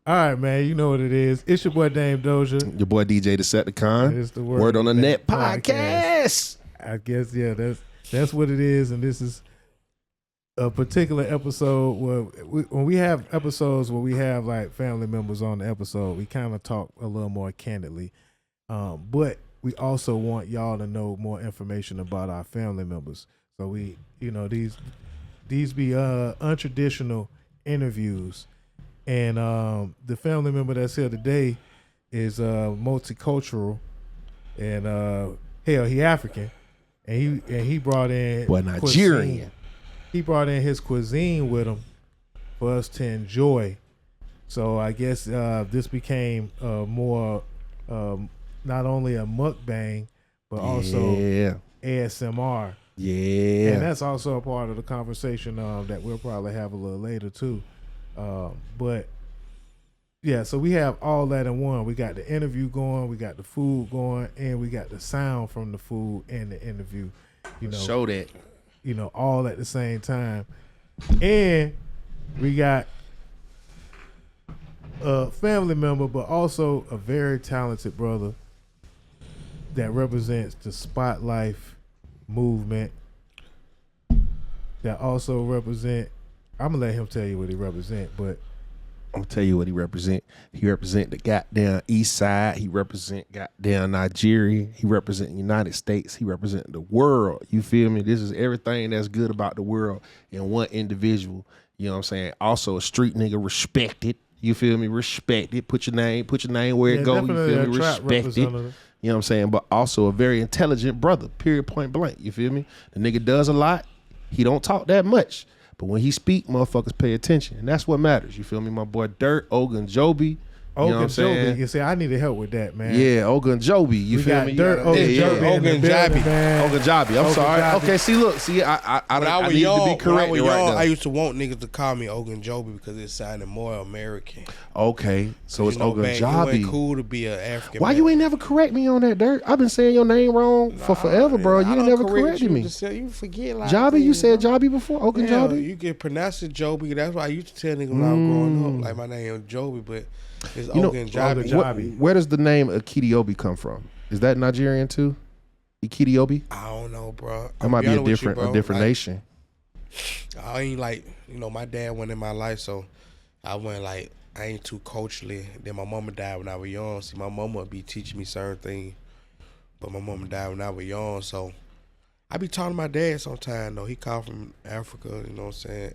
All right, man. You know what it is. It's your boy Dame Dozha. Your boy DJ Deceptacon. It's the Word on the Net podcast. I guess that's what it is, and this is a particular episode where when we have episodes where we have like family members on the episode, we kind of talk a little more candidly, but we also want y'all to know more information about our family members. So we, these be untraditional interviews. And the family member that's here today is multicultural, and he African, and he brought in Nigerian. Cuisine. He brought in his cuisine with him for us to enjoy. So I guess this became more not only a mukbang but also ASMR. Yeah, and that's also a part of the conversation that we'll probably have a little later too. But yeah, so we have all that in one. We got the interview going, we got the food going, and we got the sound from the food and the interview. Show that. All at the same time. And we got a family member, but also a very talented brother that represents the Spotlight movement. That also represent. I'm gonna let him tell you what he represent, but I'm gonna tell you what he represent. He represent the goddamn East Side. He represent goddamn Nigeria. He represent the United States. He represent the world. You feel me? This is everything that's good about the world in one individual. You know what I'm saying? Also a street nigga, respected. You feel me? Respected. Put your name where it goes. You feel me? Respected. You know what I'm saying? But also a very intelligent brother. Period. Point blank. You feel me? The nigga does a lot. He don't talk that much. But when he speak, motherfuckers pay attention. And that's what matters. You feel me? My boy Dirt, Ogunjobi. You know what I'm saying? You see, I needed help with that, man. Yeah, Ogunjobi. You feel me? Dirt, Ogunjobi. I'm sorry. Okay, see, I need to be corrected right now. I used to want niggas to call me Ogunjobi because it sounded more American. Okay, so it's Ogunjobi. It ain't cool to be an African. Why you ain't never correct me on that, Dirt? I've been saying your name wrong for forever, bro. You ain't never corrected me. You forget like Jobi, you said Jobi before? Ogunjobi? You can pronounce it Jobi. That's why I used to tell niggas when I was growing up, like my name is Jobi, but it's Ogunjobi. Where does the name Ikitiobi come from? Is that Nigerian too? Ikitiobi? I don't know, bro. That might be a different nation. I ain't like, my dad went in my life, so I went like, I ain't too culturally. Then my mama died when I was young. See, my mama would be teaching me certain things, but my mama died when I was young, so I be talking to my dad sometimes, though. He called from Africa, you know what I'm saying?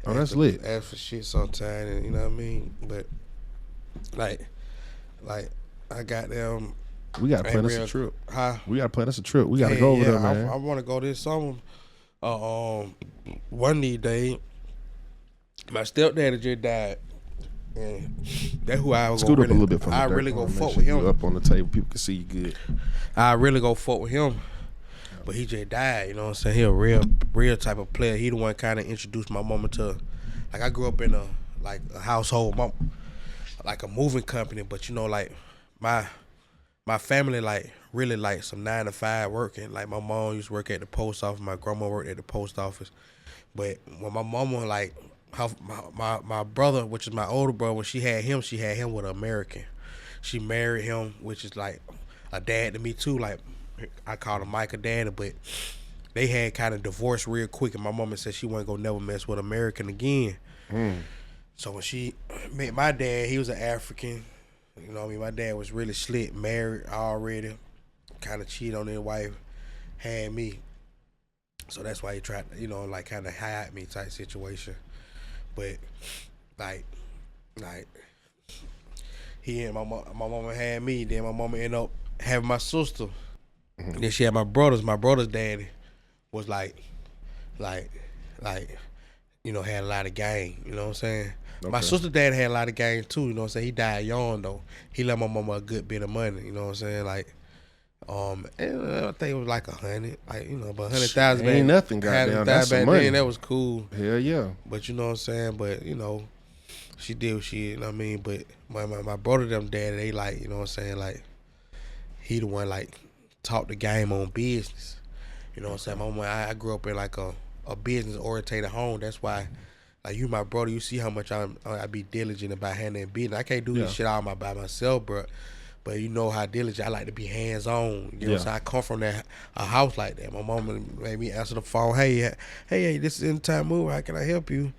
Oh, that's lit. Ask for shit sometimes, and you know what I mean? But like I got them. We gotta plan us a trip. We gotta plan us a trip. We gotta go over there, man. I want to go this summer. One of these days, my stepdad just died, and that's who I was. Scoot up a little bit from I really go fuck with him. Up on the table, people can see you good. I really go fuck with him, but he just died. You know what I'm saying? He a real type of player. He the one kind of introduced my mama to, like I grew up in a household mom. Like a moving company, but like my family like really like some 9 to 5 working. Like my mom used to work at the post office, my grandma worked at the post office. But when my mama like my brother, which is my older brother, when she had him with an American. She married him, which is like a dad to me too. Like I called him Mike a daddy, but they had kind of divorced real quick, and my mama said she wasn't gonna never mess with American again. So when she met my dad, he was an African. You know what I mean? My dad was really slick, married already, kind of cheated on his wife, had me. So that's why he tried to, kind of hide me type situation. But, like, he and my mama had me. Then my mama ended up having my sister. Then she had my brothers. My brother's daddy was like, had a lot of gang. You know what I'm saying? Okay. My sister's dad had a lot of gang too. You know what I'm saying? He died young though. He left my mama a good bit of money. You know what I'm saying? Like, and I think it was like 100, but 100,000 ain't nothing. Goddamn, that's some money. Then, that was cool. Hell yeah. But you know what I'm saying? But she did what she, you know what I mean? But my brother, them daddy, they like, you know what I'm saying? Like, he the one like taught the game on business. You know what I'm saying? I grew up in like a business oriented home. That's why Like you, my brother, you see how much I be diligent about handling business. I can't do this shit all by myself, bro. But you know how diligent I like to be hands on. You know, so I come from a house like that. My mama made me answer the phone. Hey, this is In Time Move. How can I help you?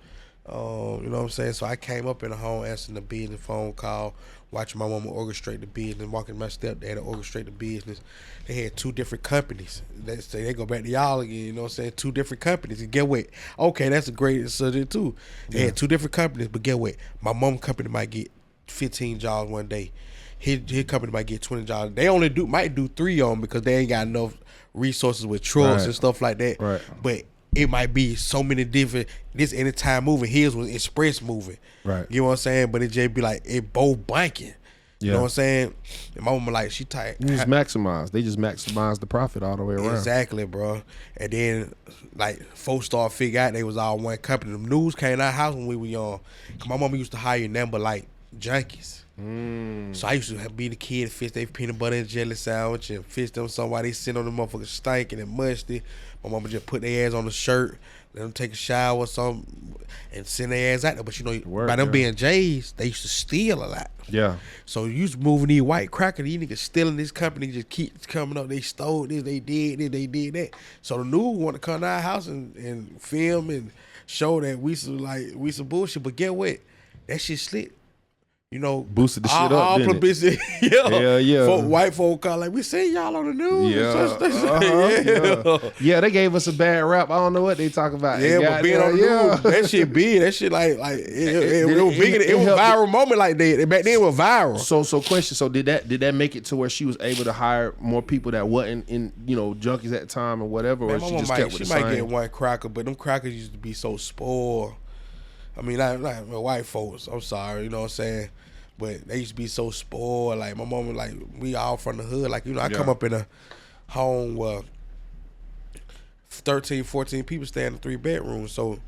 You know what I'm saying? So I came up in the home answering the business phone call, watching my mama orchestrate the business, walking my stepdad to orchestrate the business. They had 2 different companies. They go back to y'all again, you know what I'm saying? 2 different companies. And get what? Okay, that's a great subject too. They had 2 different companies, but get what? My mom company might get 15 jobs one day. His company might get 20 jobs. They only might do 3 on them because they ain't got enough resources with trucks and stuff like that. Right. But it might be so many different. This Anytime Moving, his was Express Moving. Right. You know what I'm saying? But it just be like it both banking. You know what I'm saying? And my mama like she tight. You just maximize. They just maximize the profit all the way around. Exactly, bro. And then like folks start figure out they was all one company. The news came out house when we were young. Cause my mama used to hire them but like junkies. So I used to be the kid, fish their peanut butter and jelly sandwich and fish them somewhere they sit on the motherfucker stinking and musty. My mama just put their ass on the shirt, let them take a shower or something, and send their ass out there. But you know, by them being J's, they used to steal a lot. Yeah. So you used to moving these white crackers, these niggas stealing this company, just keep coming up. They stole this, they did this, they did that. So the news want to come to our house and film and show that we some bullshit. But get what? That shit slick. You know, boosted the shit up, didn't publicity. White folk call like, we seen y'all on the news. Yeah, they gave us a bad rap. I don't know what they talk about. Yeah, but being on the news, that shit big. That shit like it was big. It was a viral moment like that. Back then it was viral. So question. So did that make it to where she was able to hire more people that wasn't in junkies at the time or whatever, or she just kept with the same? She might get one cracker, but them crackers used to be so spoiled. I mean, not white folks. I'm sorry, you know what I'm saying. But they used to be so spoiled. Like my mama, like we all from the hood. Like I come up in a home where 13, 14 people stay in a 3 bedrooms. So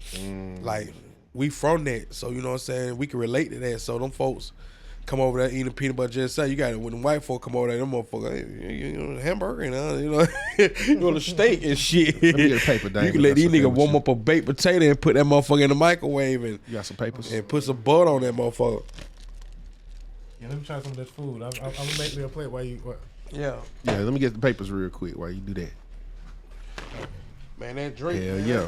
like we from that. So you know what I'm saying. We can relate to that. So them folks come over there eating peanut butter jelly sandwich. You got it when the white folk come over there. Them motherfuckers, you know, hamburger and you know the steak and shit. Let me get a paper, Dang. You can let these niggas warm up a baked potato and put that motherfucker in the microwave and you got some papers and put some butter on that motherfucker. Yeah, let me try some of this food. I'm gonna make me a plate while you. What? Yeah. Yeah, let me get the papers real quick while you do that. Man, that drink. Hell yeah.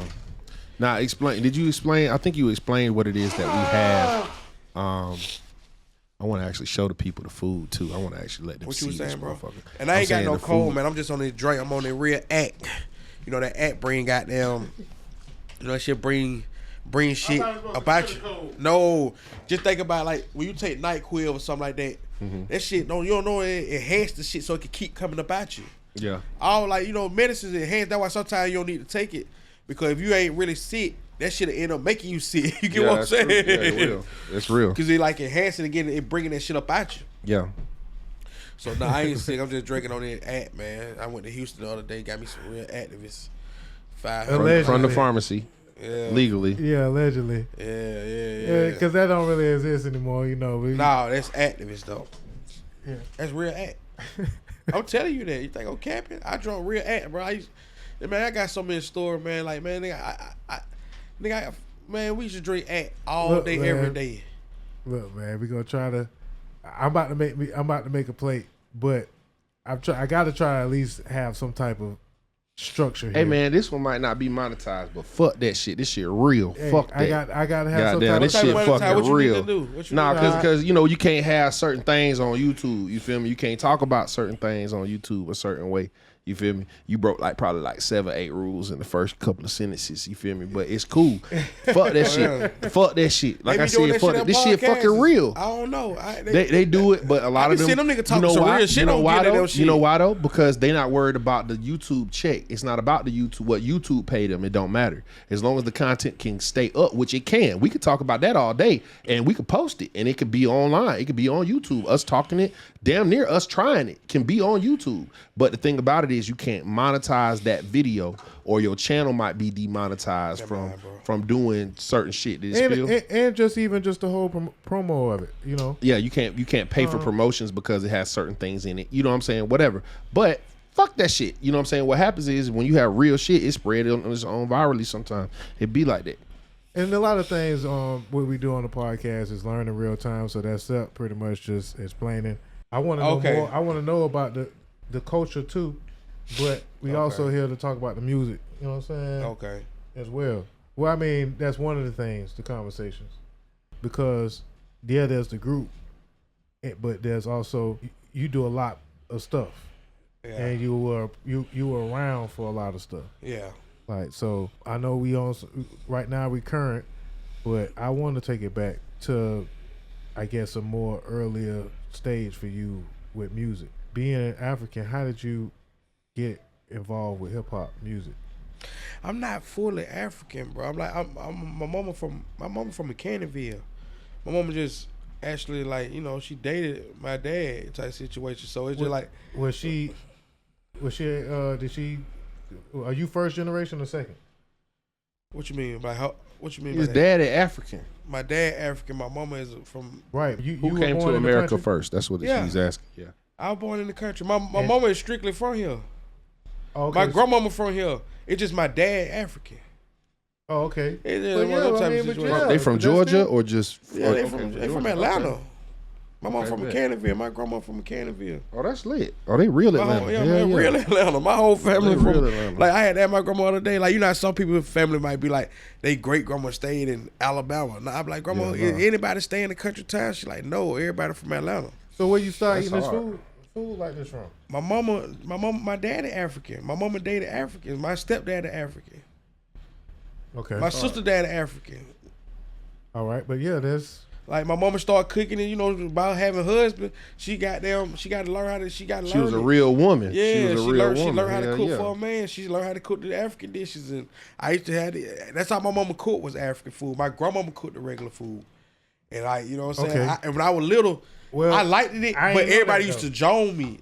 Now explain. Did you explain? I think you explained what it is that we have. I want to actually show the people the food too. I want to actually let them see. What you saying, bro? And I ain't got no cold, man. I'm just on this drink. I'm on the real act. You know that act bring goddamn. You know that shit bring shit about you. No, just think about like when you take NyQuil or something like that. That shit, you don't know it enhance the shit so it can keep coming about you. Yeah. All like medicines enhance. That's why sometimes you don't need to take it because if you ain't really sick, that shit will end up making you sick. You get what I'm saying? True. Yeah, it will. It's real. Because it like enhancing again, it bringing that shit up at you. Yeah. So no, I ain't sick. I'm just drinking on the act, man. I went to Houston the other day, got me some real activists. From the pharmacy. Yeah. Legally. Yeah, allegedly. Yeah. Because that don't really exist anymore, you know. No, that's activists though. Yeah. That's real act. I'm telling you that. You think I'm capping? I drunk real act, bro. I got so many stories, man. Like, man, man, we should drink act all day, man, every day. Look, man, we gonna try to. I'm about to make a plate, but I gotta try to at least have some type of structure here. Hey man, this one might not be monetized, but fuck that shit. This shit real. Hey, fuck that. I gotta have some type this shit fucking real. Nah, because you can't have certain things on YouTube. You feel me? You can't talk about certain things on YouTube a certain way. You feel me? You broke probably 7-8 rules in the first couple of sentences. You feel me? But it's cool. Fuck that shit. Fuck that shit. Like I said, fuck that. This shit fucking real. I don't know. They do it, but a lot of them. Them niggas talking some real shit. You know why though? You know why though? Because they not worried about the YouTube check. It's not about the YouTube. What YouTube pay them, it don't matter. As long as the content can stay up, which it can. We could talk about that all day, and we could post it, and it could be online. It could be on YouTube. Us talking it, damn near us trying it, can be on YouTube. But the thing about it is, you can't monetize that video, or your channel might be demonetized from doing certain shit. And just the whole promo of it, you know. Yeah, you can't pay for promotions because it has certain things in it. You know what I'm saying? Whatever. But fuck that shit. You know what I'm saying? What happens is when you have real shit, it spread on its own virally sometimes. It be like that. And a lot of things what we do on the podcast is learn in real time. So that's pretty much just explaining. I want to know more. I want to know about the culture too, but we also here to talk about the music. You know what I'm saying? Okay. As well. Well, I mean, that's one of the things, the conversations, because there's the group, but there's also you do a lot of stuff, and you were around for a lot of stuff. Yeah. Like, so I know we on right now we current, but I want to take it back to, I guess, a more earlier stage for you with music. Being an African, how did you get involved with hip hop music? I'm not fully African, bro. I'm my mama from Mechanicsville. My mama just actually, like, you know, she dated my dad type situation. So it's just like, did she are you first generation or second? What you mean by how? What you mean? His by dad is African. My dad African. My mama is from right. Who came to America first? That's what she's asking. Yeah, I was born in the country. My mama is strictly from here. Okay. My grandmama from here. It's just my dad African. Oh, okay. They from Georgia or just? Yeah, they from Atlanta. Okay. My mom from Mechanicsville. My grandma from Mechanicsville. Oh, that's lit. Oh, they real Atlanta. Real Atlanta. My whole family from Atlanta. Like, I had to ask my grandma the other day. Like, you know, some people's family might be like, they great grandma stayed in Alabama. Nah, I'm like, grandma, anybody stay in the country town? She's like, no, everybody from Atlanta. So where you start eating this food like this from? My daddy African. My mama dated Africans. My stepdad African. Okay. My sister daddy African. All right, but yeah, there's. Like, my mama started cooking, and, you know, about having a husband. She got to learn how to. She was a real woman. Yeah, she learned how to cook for a man. She learned how to cook the African dishes, and I used to have that's how my mama cooked, was African food. My grandmama cooked the regular food, and you know what I'm saying. And when I was little, I liked it, but everybody used to join me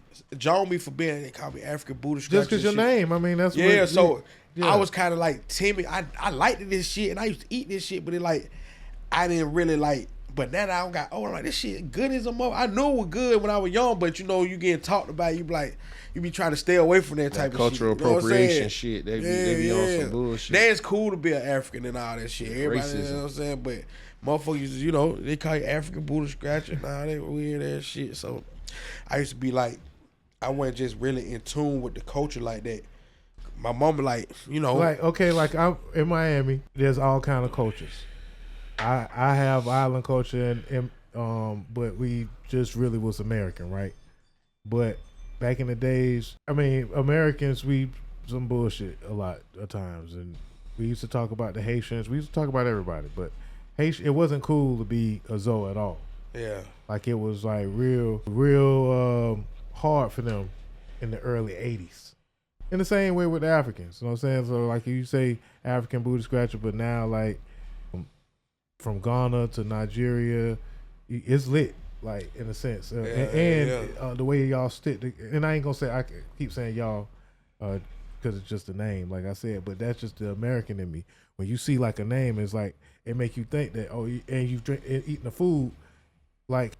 for being. They call me African Buddha scratcher. Just because your name, I mean, that's I was kind of like timid. I liked this shit, and I used to eat this shit, but I didn't really like. But now that I got older, like, this shit good as a mother. I knew it was good when I was young, but, you know, you getting talked about, you be trying to stay away from that type of cultural shit. Cultural appropriation shit. They be on some bullshit. That's cool to be an African and all that shit. Everybody, racism. You know what I'm saying? But motherfuckers, you know, they call you African Buddha scratcher. Nah, they weird ass shit. So I used to be like, I wasn't just really in tune with the culture like that. My mama, like, you know. Like, okay, like, I'm in Miami, there's all kind of cultures. I have island culture, but we just really was American, right? But back in the days, I mean, Americans, we some bullshit a lot of times, and we used to talk about the Haitians. We used to talk about everybody, but it wasn't cool to be a Zoe at all. Yeah, like, it was like real hard for them in the early '80s. In the same way with the Africans, you know what I'm saying? So, like, you say African booty scratcher, but now, like, from Ghana to Nigeria, it's lit, like, in a sense. The way y'all stick, and I ain't gonna say, I keep saying y'all because it's just a name, like I said, but that's just the American in me. When you see, like, a name, it's like, it make you think that, and you've eaten the food, like,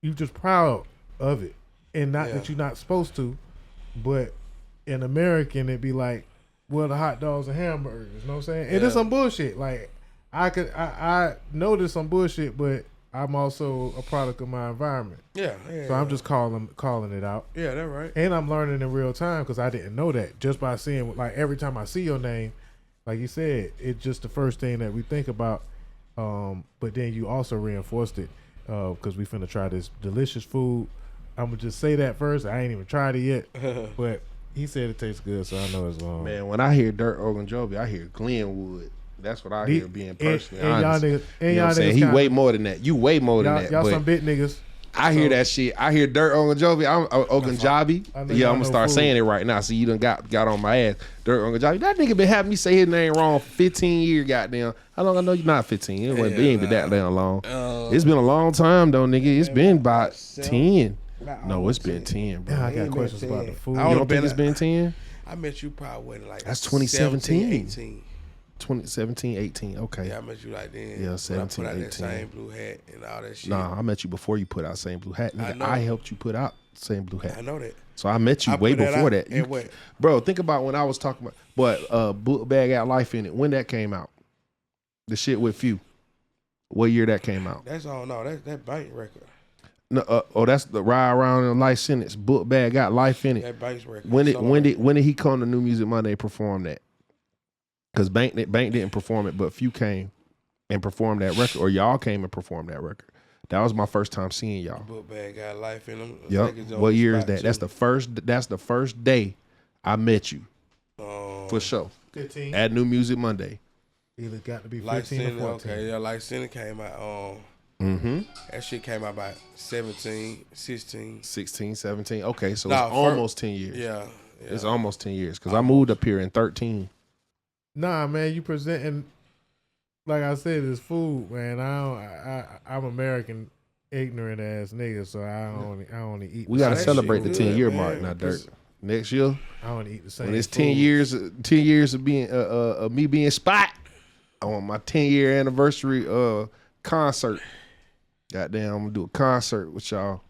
you just proud of it. And not that you're not supposed to, but in American, it'd be like, well, the hot dogs and hamburgers, you know what I'm saying? And it's some bullshit, like, I know there's some bullshit, but I'm also a product of my environment. So I'm just calling it out. Yeah, that's right. And I'm learning in real time because I didn't know that. Just by seeing, like, every time I see your name, like you said, it's just the first thing that we think about. But then you also reinforced it because we finna try this delicious food. I'm gonna just say that first. I ain't even tried it yet, but he said it tastes good, so I know it's long. Man, when I hear Dirt Ogunjobi, I hear Glenwood. That's what I hear, being personally honest. Y'all you know what I'm saying? He way more than that. You way more than that. Y'all some big niggas. I hear that shit. I hear Dirt Ogunjobi. Ogunjobi. Yeah, I'm gonna start saying it right now. So you done got on my ass. Dirt Ogunjobi. That nigga been having me say his name wrong for 15 years, goddamn. How long I know you not 15? It ain't been that damn long. It's been a long time though, nigga. It's been about 10. No, it's been 10, bro. I got questions about the food. You don't think it's been 10? I met you probably like that's 2017. 18. 2017, 18. Okay. Yeah, I met you like then. Yeah, 17, when I put out 18. that same blue hat and all that shit. Nah, I met you before you put out Same Blue Hat. I helped you put out Same Blue Hat. I know that. So I met you way before that. Bro, think about when I was talking about book bag got life in it. When that came out. The shit with Few. What year that came out? That's all. No, that Bank record. No, that's the Ride Around in a Life Sentence. Book bag got life in it. That Bank's record. When did he come to New Music Monday and perform that? Because Bank didn't perform it, but Few came and performed that record, or y'all came and performed that record. That was my first time seeing y'all. Book bag got life in them. Yep. What year is that? That's the first day I met you. For sure. 15. At New Music Monday. Either got to be 15 Life or 14. Okay, yeah, Life Center came out. That shit came out about 17, 16. 16, 17. Okay, so it's almost 10 years. Yeah. It's almost 10 years because I moved up here in 13. Nah, man, you presenting, like I said, it's food, man. I'm American, ignorant ass nigga, so I only eat. We got to that celebrate the shit 10-year good, mark man. now, Dirt. Next year, I only eat the same. when it's food. 10 years of being of me being Spot, I want my 10-year anniversary concert. Goddamn, I'm gonna do a concert with y'all.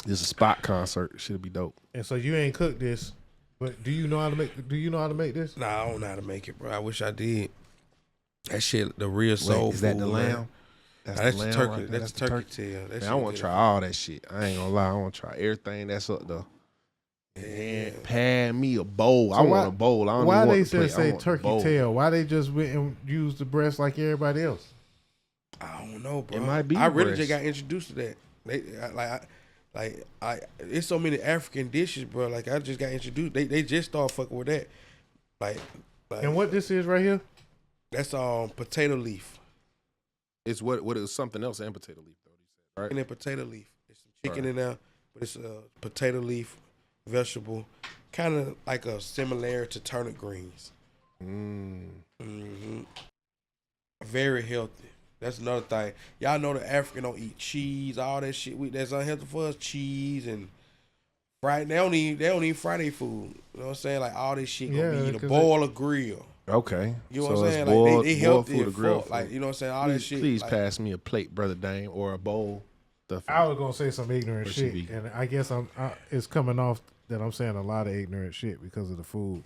It's a Spot concert. Should be dope. And so you ain't cooked this, but do you know how to make this? Nah, I don't know how to make it, bro. I wish I did. That shit, the real soul Is that food, the man. lamb? That's the turkey. Right there. That's the turkey tail. That Man, shit I want good. to try all that shit. I ain't gonna lie. I want to try everything that's up there. Yeah. Pad me a bowl. So I want a bowl. I don't why even they want the plate. I say want the turkey bowl. tail? Why they just went and used the breast like everybody else? I don't know, bro. It might be I really breast. just got introduced to that. It's so many African dishes, bro. Like I just got introduced. They just started fucking with that. Like And what this is right here? that's potato leaf. It's what it was something else and potato leaf though. He said, right? And then potato leaf. There's some chicken in there, but it's potato leaf, vegetable, kind of like a similar to turnip greens. Very healthy. That's another thing. Y'all know the African don't eat cheese, all that shit. That's unhealthy for us. Cheese and fried. They don't eat Friday food. You know what I'm saying? Like all this shit gonna be either boil or grill. Okay. You know so what I'm it's saying? boiled, Like they healthy food or and grilled fuck. Like food. you know what I'm saying? All that shit. Please like, pass me a plate, Brother Dame, or a bowl. I was gonna say some ignorant Or shit, should be. and I guess it's coming off that I'm saying a lot of ignorant shit because of the food,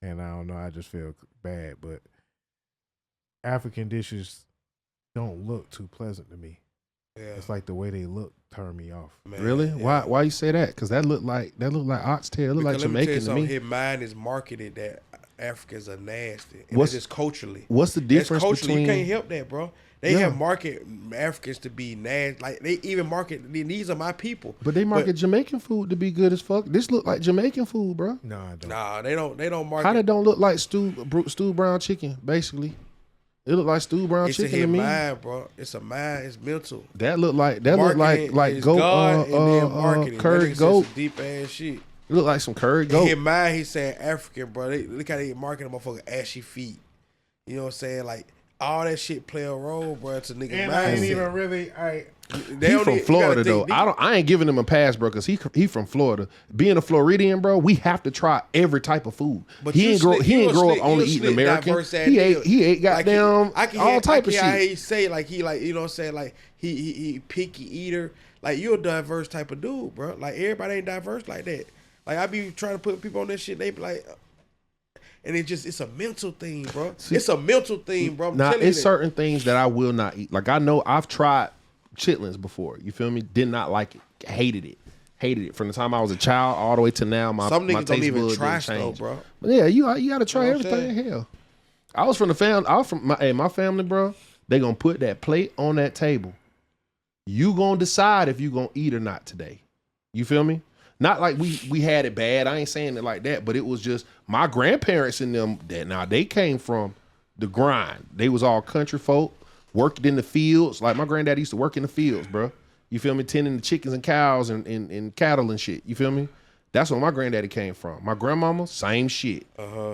and I don't know. I just feel bad, but African dishes don't look too pleasant to me. yeah. It's like the way they look turn me off. Man, Really? yeah. Why you say that? Because that look like oxtail. It look like Because let me tell you Jamaican to me. something, his mind is marketed that Africans are nasty. And What's- it's just culturally. What's the difference That's culturally. between? You can't help that, bro. They have market Africans to be nasty. Like they even market these are my people. But they market Jamaican food to be good as fuck. This look like Jamaican food, bro. No, I don't. Nah, they don't market. How that don't look like stewed brown chicken? Basically, it look like stewed brown it's a chicken to his me. mind, bro. It's a mind. It's mental. That look like Marketing is goat God and then marketing. curried That nigga goat. said some deep ass shit. It look like some curried In goat. his mind, he's saying African, bro. Look how they marketing motherfucker ashy feet. You know what I'm saying? Like all that shit play a role, bro. To nigga And I ain't mindset. even really. They He don't from even- you Florida gotta though. think I ain't giving him a pass, bro, because he from Florida. Being a Floridian, bro, we have to try every type of food. But he you ain't grow slick- he you ain't a grow slick- up only you a eating slick, American. diverse ass He nigga. ate goddamn all type of I can hear shit. he say like he like you know what I'm saying like he picky eater. Like you're a diverse type of dude, bro. Like everybody ain't diverse like that. Like I be trying to put people on this shit. They be like. And it's a mental thing, bro. It's a mental thing, bro. I'm Now telling you it's that. certain things that I will not eat. Like I know I've tried chitlins before. You feel me? Did not like it. Hated it from the time I was a child all the way to now. My Some my niggas don't taste even buds try didn't stuff, change. bro. But yeah, you got to try You know what I'm everything. Hell, I was from the family. I was from my family, bro. They gonna put that plate on that table. You gonna decide if you gonna eat or not today. You feel me? Not like we had it bad. I ain't saying it like that, but it was just my grandparents and them that now they came from the grind. They was all country folk, worked in the fields. Like my granddad used to work in the fields, bro. You feel me? Tending the chickens and cows and cattle and shit. You feel me? That's where my granddaddy came from. My grandmama, same shit.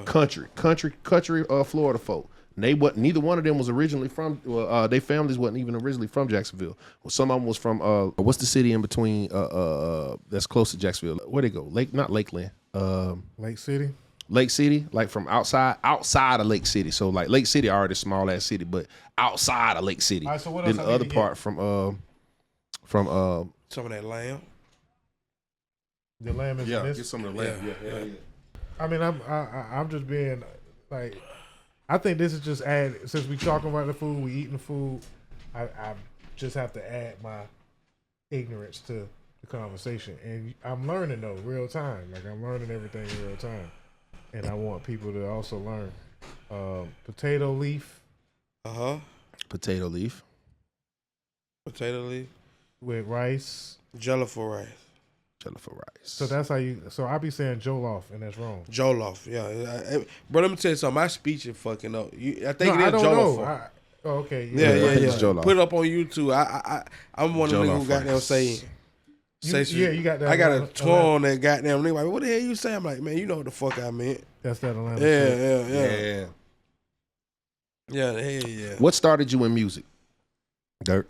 Country, Florida folk. And neither one of them was originally from. Their families wasn't even originally from Jacksonville. Well, some of them was from. What's the city in between? That's close to Jacksonville. Where they go? Not Lakeland. Lake City. Lake City, like from outside of Lake City. So like Lake City already small ass city, but outside of Lake City. All right, so what then else the I need other to part from Some of that lamb. The lamb is in this. some of the lamb. I mean, I'm just being like, I think this is just add. Since we talking about the food, we eating the food. I just have to add my ignorance to the conversation, and I'm learning though, real time. Like I'm learning everything in real time, and I want people to also learn. Potato leaf. Potato leaf. Potato leaf with rice. Jollof rice. Jollof rice. So that's how you. So I be saying jollof, and that's wrong. Jollof, yeah. Bro, let me tell you something. My speech is fucking up. I think no, it is Jollof. Okay. Yeah. Put it up on YouTube. I'm one of the niggas who got them saying. You got that. I got a twirl on that goddamn nigga. Like, what the hell you say? I'm like, man, you know what the fuck I meant. That's that Atlanta. Yeah. Yeah. What started you in music, Dirk?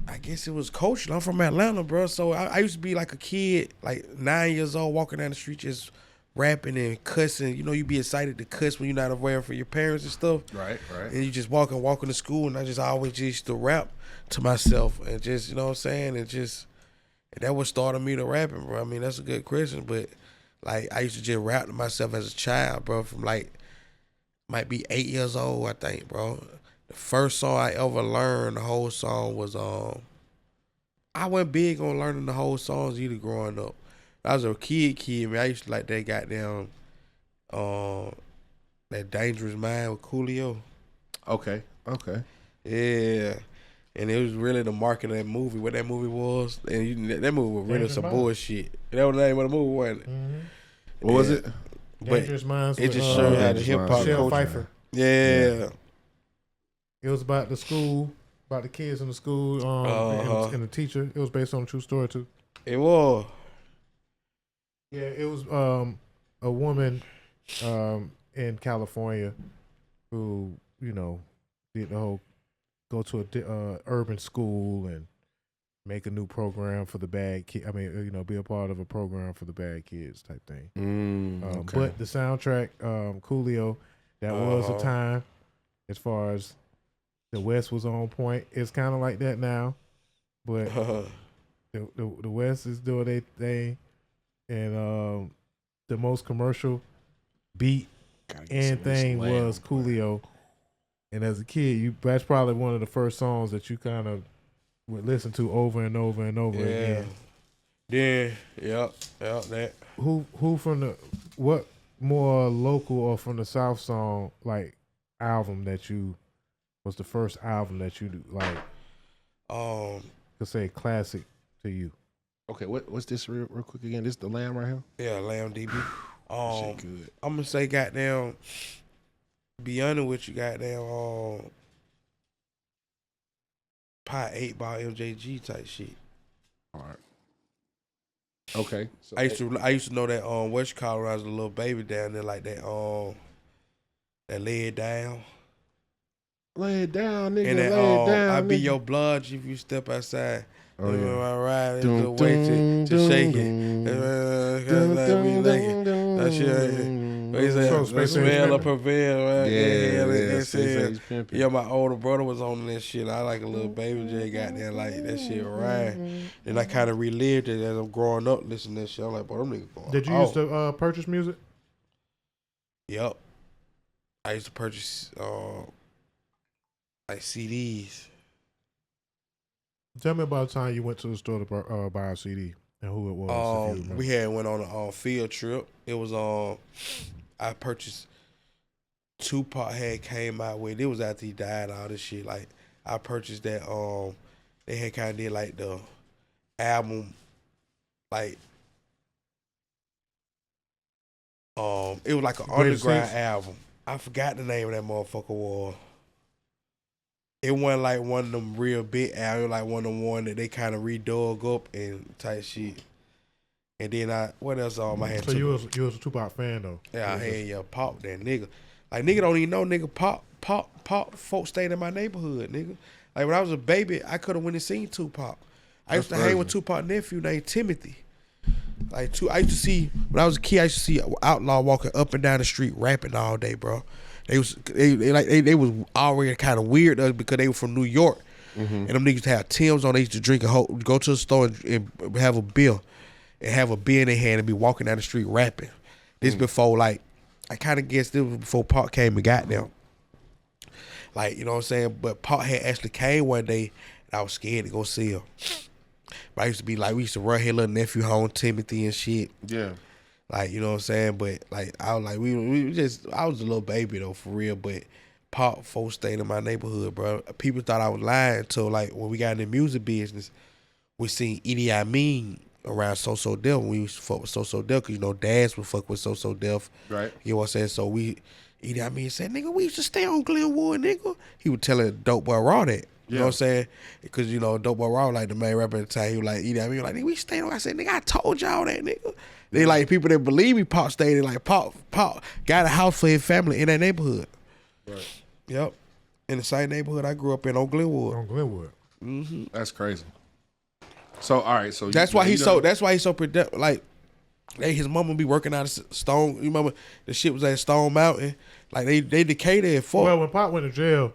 I guess it was coaching. I'm from Atlanta, bro. So I used to be like a kid, like 9 years old, walking down the street just rapping and cussing. You know, you be excited to cuss when you're not aware for your parents and stuff. Right. And you just walking to school, and I just always used to rap to myself and just, you know what I'm saying? And that what started me to rapping, bro. I mean, that's a good question, but like I used to just rap to myself as a child, bro, from like might be 8 years old, I think, bro. The first song I ever learned, the whole song was I wasn't big on learning the whole songs either growing up. I was a kid, man. I used to like that goddamn that Dangerous Mind with Coolio. Okay. Yeah. And it was really the market of that movie, what that movie was. And that movie was really some bullshit. That was the name of the movie, wasn't it? Mm-hmm. What was it? Dangerous Minds. It just showed how the hip hop Michelle culture. Pfeiffer. Yeah. It was about the school, about the kids in the school, and the teacher. It was based on a true story too. It was. Yeah, it was a woman in California who, you know, did the whole go to a urban school and make a new program for the bad kid. I mean, you know, be a part of a program for the bad kids type thing. Okay. But the soundtrack, Coolio, that was a time as far as the West was on point. It's kind of like that now, but the West is doing their thing, and the most commercial beat and thing was Coolio. And as a kid, that's probably one of the first songs that you kind of would listen to over and over and over again. Yeah, that. Who from what more local or from the South song like album that you was the first album that you like? Could say classic to you. Okay, what's this real quick again? This the Lamb right here? Yeah, Lamb DB. Shit good. I'm gonna say goddamn. Be honest with you, goddamn. Pot 8 Ball MJG type shit. All right. Okay. So I used to know that what you call when I was a little baby down there, like that that Lay It Down. Lay it down, nigga. And that lay it down. I be nigga. your blood if you step outside. Oh, yeah. I ride, it's a way to shake it. Let me like it. That shit. The smell of prevail, right? Yeah, my older brother was on this shit. I like a little baby J got there like that shit right. And I kind of relived it as I'm growing up listening to that shit. I'm like, boy, them niggas going. Did you used to purchase music? Yep. I used to purchase like CDs. Tell me about the time you went to the store to buy a CD and who it was. We had went on a field trip. It was I purchased Tupac had came out with. It was after he died and all this shit. Like I purchased that. They had kind of did like the album, like it was like an underground album. I forgot the name of that motherfucker was. It wasn't like one of them real big albums, like one of them one that they kind of redug up and type shit. And then what else I had? So you was a Tupac fan though? Yeah, I had Pop that nigga. Like nigga don't even know nigga Pop folks stayed in my neighborhood, nigga. Like when I was a baby, I could have went and seen Tupac. I used to hang with Tupac's nephew named Timothy. I used to see when I was a kid. I used to see Outlaw walking up and down the street rapping all day, bro. They was already kind of weird because they were from New York, and them niggas have Timbs on. They used to drink go to the store and have a beer, and have a beer in their hand and be walking down the street rapping. This before like I kind of guess this was before Pop came and got them. Like, you know what I'm saying? But Pop had actually came one day, and I was scared to go see him. But I used to be like, we used to run his little nephew home, Timothy and shit. Yeah. Like, you know what I'm saying? But like, I was like, I was a little baby though, for real. But Pop folks stayed in my neighborhood, bro. People thought I was lying until like when we got in the music business, we seen Idi Amin around So Def. We used to fuck with So Def, because you know dads would fuck with So Def. Right. You know what I'm saying? So Idi Amin said, nigga, we used to stay on Glenwood, nigga. He was telling Dope Boy Raw that. You know what I'm saying? Because, you know, Dope Boy Raw, like the main rapper at the time, he was like, Idi Amin, like, nigga, we stayed on. I said, nigga, I told y'all that, nigga. They like people that believe me, Pop stayed in, like, Pop got a house for his family in that neighborhood. Right. Yep. In the same neighborhood I grew up in, on Glenwood. On Glenwood. Mm-hmm. That's crazy. So, all right. So that's why he's so productive. Like, his mama be working out of Stone. You remember the shit was at Stone Mountain? Like, they decayed it for. Well, when Pop went to jail,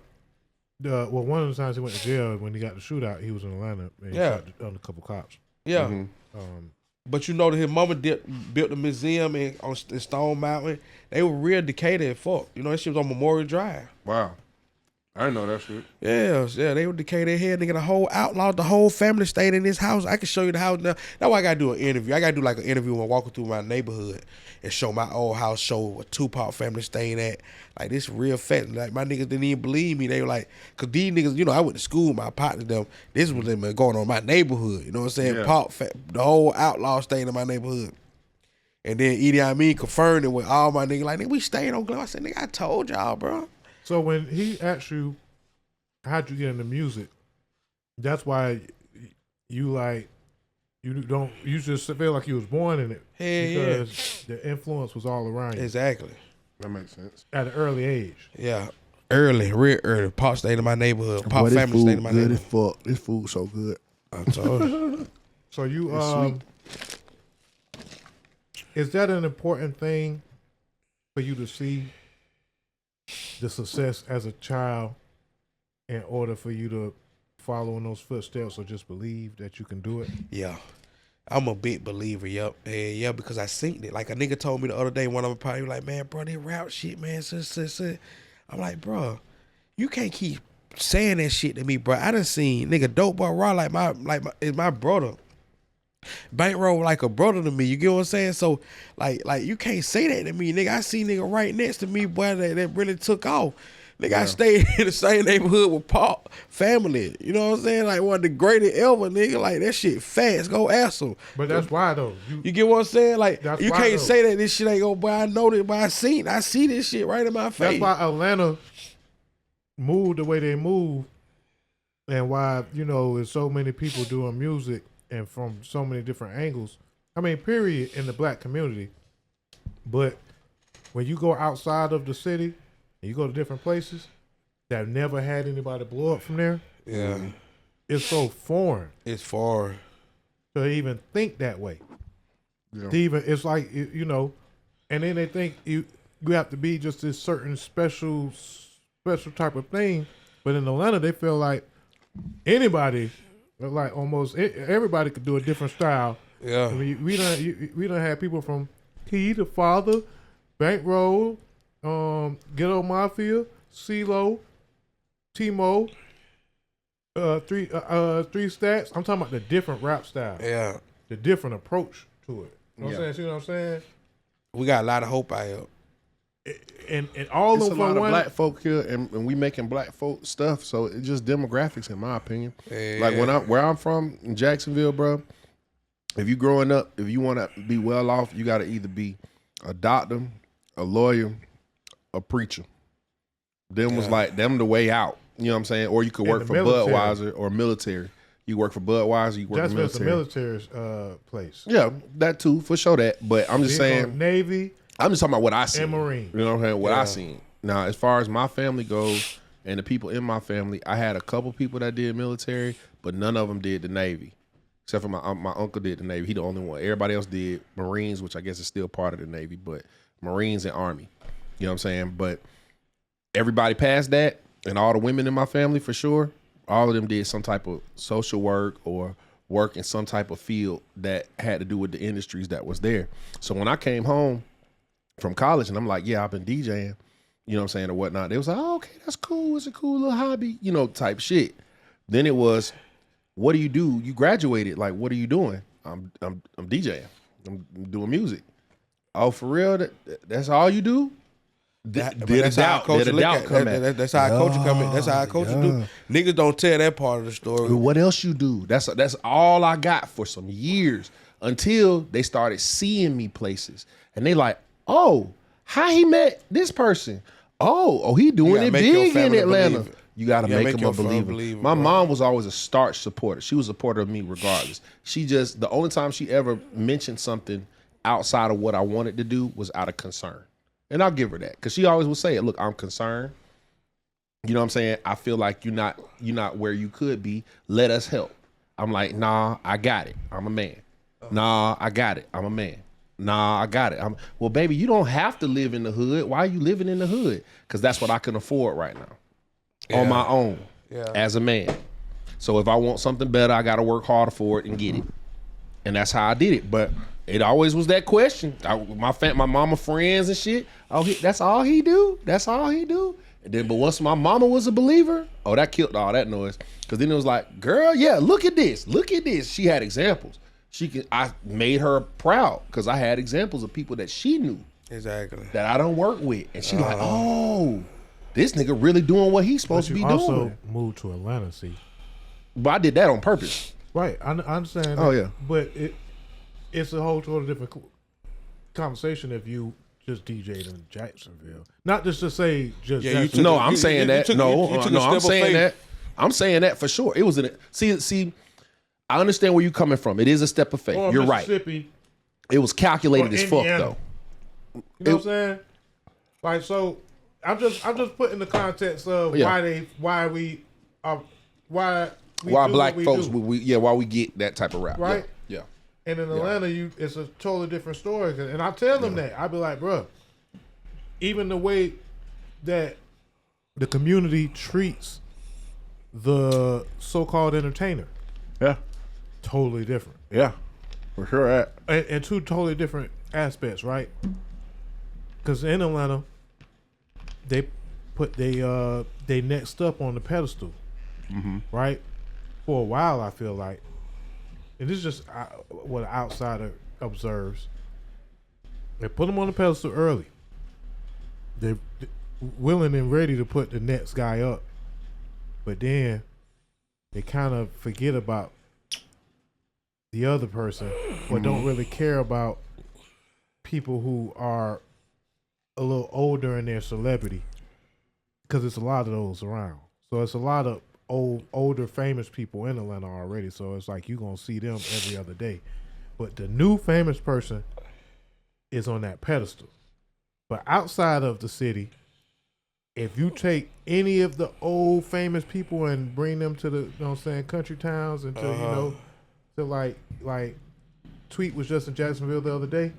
one of the times he went to jail, when he got the shootout, he was in Atlanta and he shot on a couple cops. Yeah. Mm-hmm. But you know that his mama built a museum in Stone Mountain. They were real decayed as fuck. You know, that shit was on Memorial Drive. Wow. I didn't know that shit. Yeah, they were decayed their head. Nigga, the whole outlaw, the whole family stayed in this house. I can show you the house now. That's why I gotta do an interview. I gotta do like an interview when walking through my neighborhood and show my old house, show what Tupac family staying at. Like, this real fact. Like, my niggas didn't even believe me. They were like, cause these niggas, you know, I went to school, my partner them. This was going on in my neighborhood. You know what I'm saying? Yeah. The whole outlaw stayed in my neighborhood. And then Idi Amin confirmed it with all my niggas. Like, nigga, we stayed on Glen. I said, nigga, I told y'all, bro. So when he asked you, how'd you get into music? That's why you just feel like you was born in it. Because the influence was all around you. Exactly. That makes sense. At an early age. Yeah. Real early. Pop stayed in my neighborhood. Pop family stayed in my neighborhood. Fuck. This food's so good. I told you. So you is that an important thing for you to see the success as a child in order for you to follow in those footsteps, or just believe that you can do it? Yeah. I'm a big believer, yup. Yeah, because I seen it. Like, a nigga told me the other day, one of my party, like, man, bro, they rap shit, man. I'm like, bro, you can't keep saying that shit to me, bro. I done seen nigga Dope Boy Raw is my brother. Bankroll like a brother to me. You get what I'm saying? So, like you can't say that to me, nigga. I see nigga right next to me, boy, that really took off. Nigga, I stayed in the same neighborhood with Pop family. You know what I'm saying? Like, one of the greatest ever, nigga. Like, that shit fast. Go ask them. But that's why, though. You get what I'm saying? Like, you can't though. say that this shit ain't go, boy, I know that, but I see this shit right in my face. That's why Atlanta moved the way they move, and why, you know, there's so many people doing music and from so many different angles. I mean, period, in the black community. But when you go outside of the city and you go to different places that have never had anybody blow up from there, it's so foreign. It's foreign to even think that way. Yeah. It's like, you know, and then they think you have to be just this certain special type of thing. But in Atlanta, they feel like anybody, like almost everybody, could do a different style. Yeah, I mean, we don't have people from Key the Father, Bankroll, Ghetto Mafia, CeeLo, Timo, three Stacks. I'm talking about the different rap style. Yeah, the different approach to it. You know what I'm saying? See what I'm saying? We got a lot of hope out here. And all it's of them a lot for of black folk here, and we making black folk stuff. So it's just demographics, in my opinion. Yeah. Like where I'm from in Jacksonville, bro. If you growing up, if you want to be well off, you got to either be a doctor, a lawyer, a preacher. Them was like them the way out. You know what I'm saying? Or you could work for military. Budweiser or military. You work for Budweiser, you work for military. That's the military's place. Yeah, that too, for sure that. But I'm just saying, Navy. I'm just talking about what I seen. And Marine. You know what I'm saying? What I seen. Now, as far as my family goes and the people in my family, I had a couple people that did military, but none of them did the Navy. Except for my uncle did the Navy. He the only one. Everybody else did Marines, which I guess is still part of the Navy, but Marines and Army. You know what I'm saying? But everybody past that, and all the women in my family for sure, all of them did some type of social work or work in some type of field that had to do with the industries that was there. So when I came home, from college, and I'm like, yeah, I've been DJing, you know what I'm saying, or whatnot. They was like, oh, okay, that's cool. It's a cool little hobby, you know, type shit. Then it was, what do? You graduated. Like, what are you doing? I'm DJing. I'm doing music. Oh, for real? That's all you do? That's how our culture look at it. That's how our culture come in. That's how our culture do. Niggas don't tell that part of the story. What else you do? That's all I got for some years until they started seeing me places. And they like, oh, how he met this person? Oh, he doing it big in Atlanta. You got to make him a believer. My mom was always a starch supporter. She was a supporter of me regardless. She just, the only time she ever mentioned something outside of what I wanted to do was out of concern. And I'll give her that, because she always would say it. Look, I'm concerned. You know what I'm saying? I feel like you're not where you could be. Let us help. I'm like, nah, I got it. I'm a man. Nah, I got it. I'm a man. Nah, I got it. Well, baby, you don't have to live in the hood. Why are you living in the hood? Because that's what I can afford right now on my own as a man. So if I want something better, I got to work harder for it and get it. And that's how I did it. But it always was that question. My mama friends and shit. Oh, that's all he do. That's all he do. And then, but once my mama was a believer, oh, that killed all that noise. Because then it was like, girl, yeah, look at this. Look at this. She had examples. I made her proud because I had examples of people that she knew exactly that I don't work with, and she like, oh, this nigga really doing what he's supposed to be doing. Also moved to Atlanta, see. But I did that on purpose. Right, I understand. Oh yeah, but it's a whole totally different conversation if you just DJ'd in Jacksonville. Not just to say just. Yeah, no, I'm saying that. No, I'm saying that. I'm saying that for sure. It was see. I understand where you're coming from. It is a step of faith. Or you're right. It was calculated as fuck though. You know what I'm saying? Like, so I'm just putting the context of why black folks why we get that type of rap. Right? Yeah. And in Atlanta, it's a totally different story. And I tell them that. I be like, bro, even the way that the community treats the so-called entertainer. Yeah. Totally different. Yeah. For sure. And two totally different aspects, right? Because in Atlanta, they put they next up on the pedestal, right? For a while, I feel like, and this is just what an outsider observes. They put them on the pedestal early. They're willing and ready to put the next guy up, but then they kind of forget about the other person, or don't really care about people who are a little older in their celebrity, because it's a lot of those around. So it's a lot of older famous people in Atlanta already. So it's like you're gonna see them every other day. But the new famous person is on that pedestal. But outside of the city, if you take any of the old famous people and bring them to the, you know what I'm saying, country towns and to, you know, to like Tweet was just in Jacksonville the other day,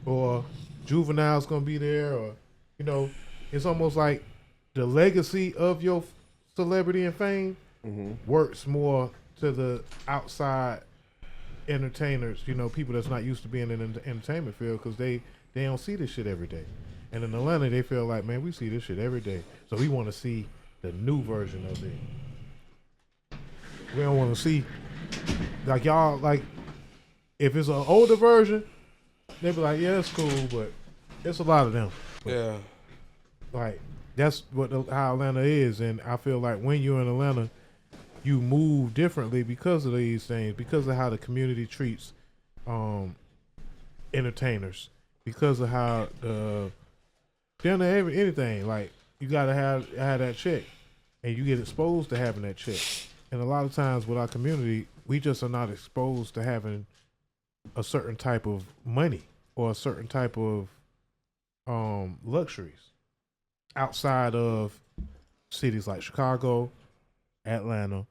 or Juvenile's gonna be there, or, you know, it's almost like the legacy of your celebrity and fame works more to the outside entertainers, you know, people that's not used to being in the entertainment field, because they don't see this shit every day. And in Atlanta, they feel like, man, we see this shit every day, so we want to see the new version of it. We don't want to see, like, y'all, like, if it's an older version, they be like, yeah, it's cool, but it's a lot of them. Yeah. Like, that's how Atlanta is, and I feel like when you're in Atlanta, you move differently because of these things, because of how the community treats entertainers, because of how anything, like, you gotta have that check, and you get exposed to having that check. And a lot of times with our community, we just are not exposed to having a certain type of money or a certain type of luxuries outside of cities like Chicago, Atlanta,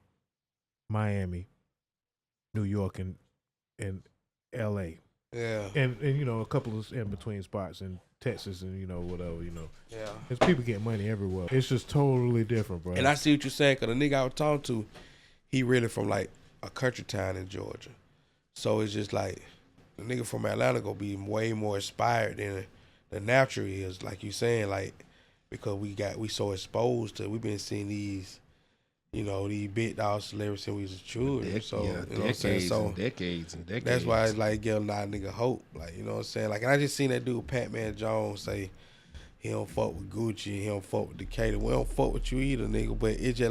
Miami, New York, and LA. Yeah. And you know, a couple of in between spots in Texas and, you know, whatever, you know. Yeah. There's people getting money everywhere. It's just totally different, bro. And I see what you're saying, because the nigga I was talking to, he really from like a country town in Georgia. So it's just like the nigga from Atlanta gonna be way more inspired than the natural is, like you saying, like because we so exposed to, we've been seeing these, you know, these big dog celebrities since we was children. So you know what I'm saying? So decades. that's why it's like give a lot of nigga hope. Like, you know what I'm saying? Like, and I just seen that dude Pat-Man Jones say he don't fuck with Gucci, he don't fuck with Decatur. We don't fuck with you either, nigga. But it's just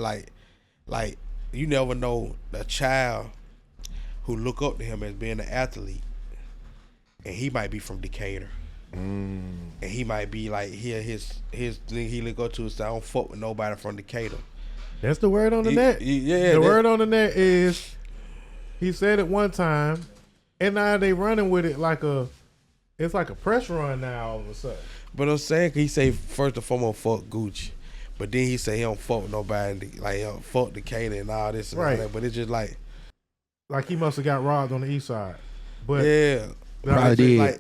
like you never know the child who look up to him as being an athlete, and he might be from Decatur. And he might be like, his thing he look up to is, I don't fuck with nobody from Decatur. That's the word on the net. Yeah, the word on the net is, he said it one time, and now they running with it like it's like a press run now all of a sudden. But I'm saying, he say first and foremost fuck Gucci, but then he say he don't fuck with nobody, like he don't fuck Decatur and all this and all that. But it's just like he must have got robbed on the east side. But yeah, probably did.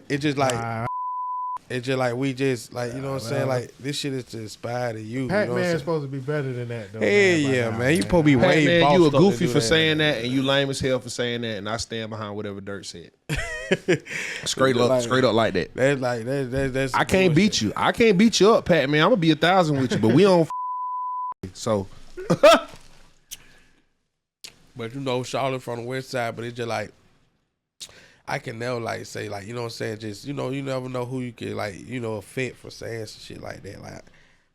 It's just like we just like, you know what I'm saying, like this shit is to inspire the youth. Pat you know Man's supposed to be better than that though. Hey, yeah, man. You supposed to be way man, bossed you a up to goofy do for that. saying that, and you lame as hell for saying that, and I stand behind whatever Dirt said. straight up like that. That's I can't beat you. I can't beat you up, Pat. Man, I'm gonna be 1,000 with you, but we on. So. But you know, Charlotte from the west side, but it's just like, I can never like say like, you know what I'm saying, just, you know, you never know who you can like, you know, affect for saying some shit like that. Like,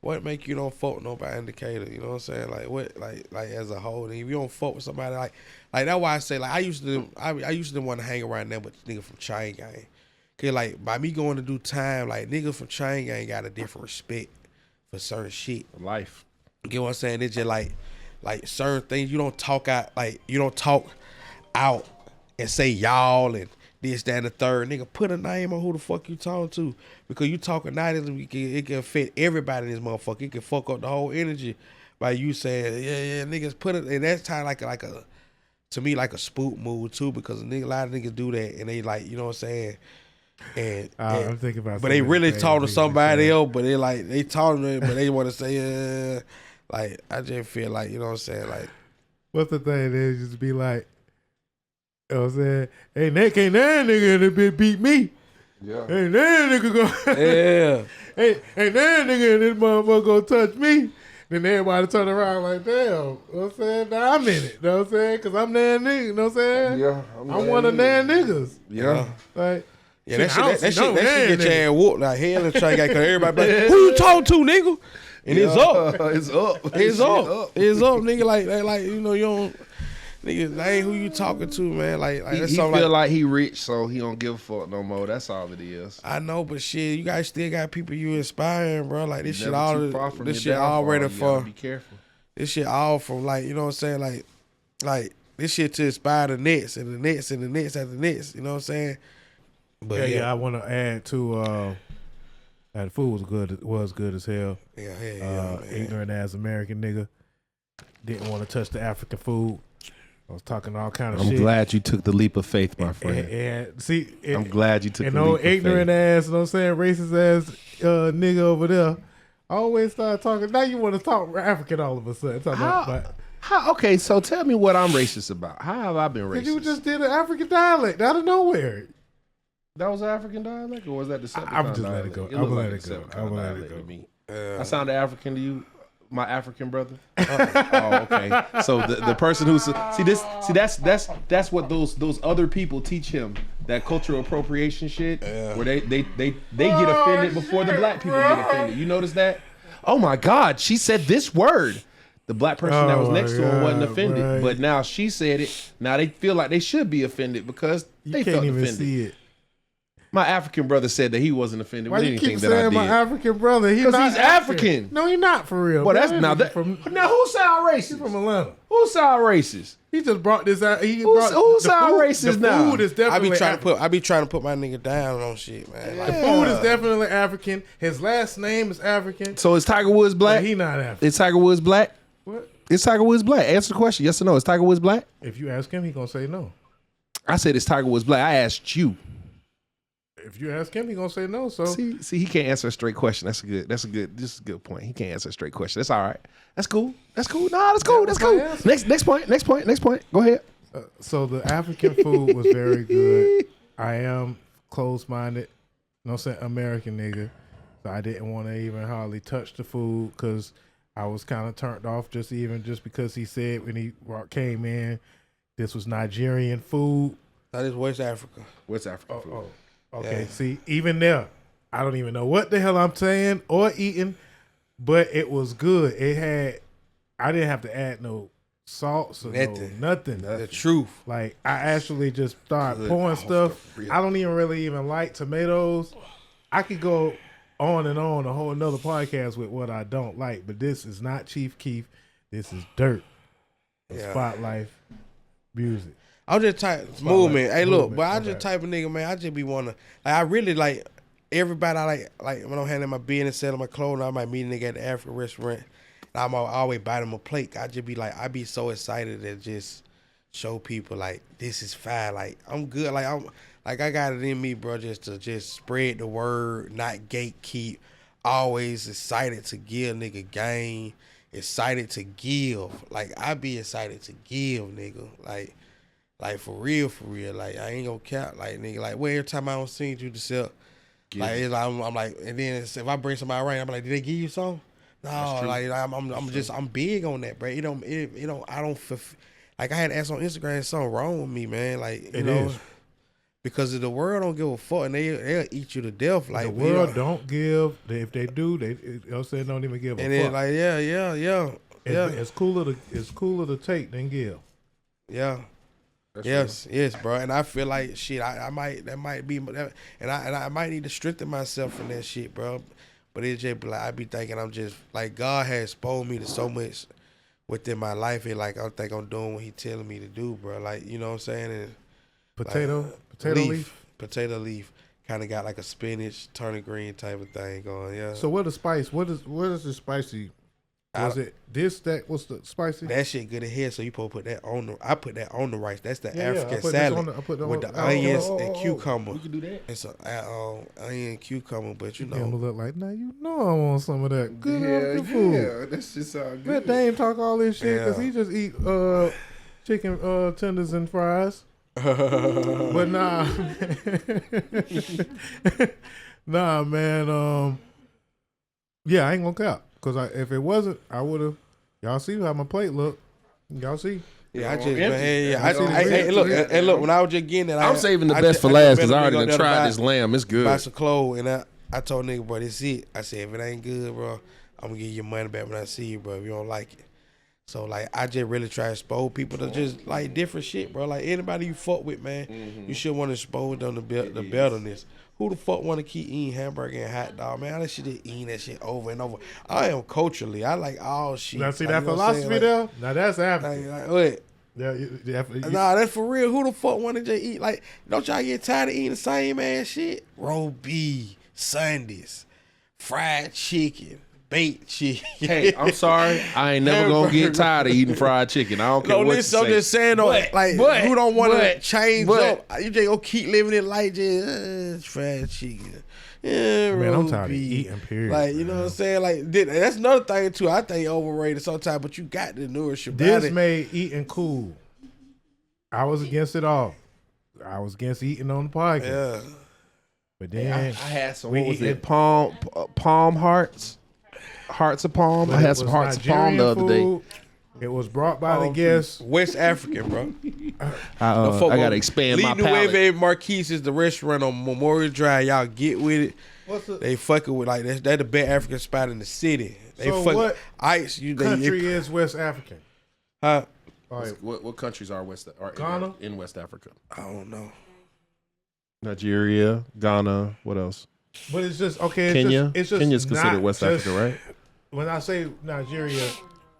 what make you don't fuck with nobody in Decatur? You know what I'm saying? Like, what, like as a whole, and if you don't fuck with somebody like that's why I say, like, I used to want to hang around them with niggas from Chain Gang. Cause like, by me going to do time, like niggas from Chain Gang got a different respect for certain shit. Life. You get what I'm saying? It's just like certain things you don't talk out, like you don't talk out and say y'all and this, that, and the third. Nigga, put a name on who the fuck you talking to, because you talking now, it can affect everybody in this motherfucker. It can fuck up the whole energy by you saying, yeah, niggas put it, and that's kind of like a to me like a spook move too, because a lot of niggas do that and they like, you know what I'm saying. And I'm thinking about, but they really talking to somebody else, but they talking to them, but they want to say, like, I just feel like, you know what I'm saying, like, what's the thing is, just be like, you know what I'm saying, hey, Nick, ain't that nigga in the bit beat me. Yeah. Ain't that nigga go. Yeah. ain't that nigga in this motherfucker gonna touch me. Then everybody turn around like, damn, you know what I'm saying? Now I'm in it, you know what I'm saying? Because I'm that nigga, you know what I'm saying? Yeah. I'm one of that niggas. Yeah. Like, yeah, that shit get your ass whooped like hell and try to get, because everybody be like, who you talking to, nigga? And it's up. It's up. It's up. It's up, nigga. Like, you know, you don't, nigga, that ain't who you talking to, man. Like that's he something feel like he rich, so he don't give a fuck no more. That's all it is. I know, but shit, you guys still got people you inspiring, bro. Like this shit all, this shit downfall. already You for. be careful. This shit all from, like, you know what I'm saying, like this shit to inspire the next and the next and the next after the next. You know what I'm saying? But yeah, I want to add to. The food was good as hell. Yeah, ignorant ass American nigga didn't want to touch the African food. I was talking all kind of shit. I'm glad you took the leap of faith, my friend. And see, I'm glad you took the leap of faith. And no ignorant ass, you know what I'm saying, racist ass nigga over there always start talking. Now you want to talk African all of a sudden. Okay, so tell me what I'm racist about. How have I been racist? Because you just did an African dialect out of nowhere. That was an African dialect, or was that Deceptacon I'm just dialect? let it go. It I'm looked let like it go. Deceptacon I'm let dialect it to go. me. I sounded African to you, my African brother. Oh, okay. So the person who's that's what those other people teach him, that cultural appropriation shit, where they get offended before the black people get offended. You notice that? Oh my God, she said this word. The black person that was next to him wasn't offended, but now she said it. Now they feel like they should be offended because they felt offended. You can't even see it. My African brother said that he wasn't offended with anything that I did. Why you keep saying my African brother? Because he's African. No, he's not for real. Well, that's now who sound racist? He's from Atlanta. Who sound racist? He just brought this out. Who sound racist now? The food is definitely. I be trying to put my nigga down on shit, man. Like, the food is definitely African. His last name is African. So is Tiger Woods black? He not African. Is Tiger Woods black? What? Is Tiger Woods black? Answer the question. Yes or no? Is Tiger Woods black? If you ask him, he gonna say no. I said is Tiger Woods black. I asked you. If you ask him, he gonna say no. So see, he can't answer a straight question. This is a good point. He can't answer a straight question. That's all right. That's cool. Nah, that's cool. That's cool. Next point. Go ahead. So the African food was very good. I am closed-minded No saying American nigga. So I didn't want to even hardly touch the food because I was kind of turned off just because he said when he came in, this was Nigerian food. That is West Africa. West African food. Okay. Yeah. See, even there, I don't even know what the hell I'm saying or eating, but it was good. I didn't have to add no salts or nothing. The truth. Like I actually just started pouring stuff. I don't even really like tomatoes. I could go on and on a whole another podcast with what I don't like, but this is not Chief Keef. This is dirt. Spotlight music. I was just type movement. Hey, look, but I just type of nigga, man. I just be wanna I really like everybody. I like when I'm handling my business, selling my clothing. I might meet a nigga at the African restaurant. I'm always buy them a plate. I just be like, I be so excited to just show people like this is fine. Like I'm good. I got it in me, bro, just to spread the word, not gatekeep. Always excited to give nigga game. Excited to give. Like I be excited to give, nigga. Like for real. Like I ain't gonna cap. Like nigga, like every time I don't see you to sell. Like it's like I'm like, and then if I bring somebody around, I'm like, did they give you some? No, like I'm big on that, bro. I don't feel like I had to ask on Instagram something wrong with me, man. Like you know, because the world don't give a fuck, and they'll eat you to death. Like the world don't give. If they do, they don't even give a fuck. And then like yeah. It's cooler to take than give. Yeah. Yes, bro. And I feel like shit. I might need to strengthen myself in that shit, bro. But it's just like I be thinking I'm just like God has exposed me to so much within my life. It like I think I'm doing what He telling me to do, bro. Like you know what I'm saying? And potato leaf, kind of got like a spinach, turnip green type of thing going. Yeah. So what is spice? What is the spicy? Was it this? That was the spicy? That shit good ahead. So you supposed to put that on the. I put that on the rice. That's the African salad with the onions and cucumber. You can do that. It's onion and cucumber, but you know. Gonna look like now. You know I want some of that good food. Yeah, that's just all good. Let Dame talk all this shit because he just eat chicken tenders and fries. But nah, man. Yeah, I ain't gonna cap. Because if it wasn't, I would have. Y'all see how my plate look. Y'all see. Yeah, I just, hey, look, when I was just getting it, I'm saving the best for last because I already done tried this lamb. It's good. Buy some clothes, and I told nigga, bro, this it. I said, if it ain't good, bro, I'm going to give you your money back when I see you, bro, if you don't like it. So, like, I just really try to expose people to just, like, different shit, bro. Like, anybody you fuck with, man, you should want to expose them to the betterness. Who the fuck want to keep eating hamburger and hot dog, man? I should eating that shit over and over. I am culturally. I like all shit. Now see that philosophy there? Now that's African. Like, what? Nah, that's for real. Who the fuck want to just eat? Like, don't y'all get tired of eating the same ass shit? Roast beef, Sundays, fried chicken, baked chicken. Hey, I'm sorry. I ain't never gonna get tired of eating fried chicken. I don't care what you say. I'm just saying, though, who don't want to change up? You just gonna keep living it like just fried chicken. Yeah, man, I'm tired of eating, period. Like, you know what I'm saying? Like, that's another thing, too. I think overrated sometimes, but you got to nourish your body. This made eating cool. I was against it all. I was against eating on the podcast. Yeah. But then I had some, what was it? Palm hearts? Hearts of palm. I had some hearts of palm the other day. It was brought by the guests. West African, bro. I gotta expand my palate. Nueve Marquise is the restaurant on Memorial Drive. Y'all get with it. They fucking with like that's the best African spot in the city. They so what ice? Country is West African? Huh? What countries are Ghana? in West Africa? I don't know. Nigeria, Ghana. What else? But it's just okay. Kenya. It's just Kenya's considered West Africa, right? When I say Nigeria,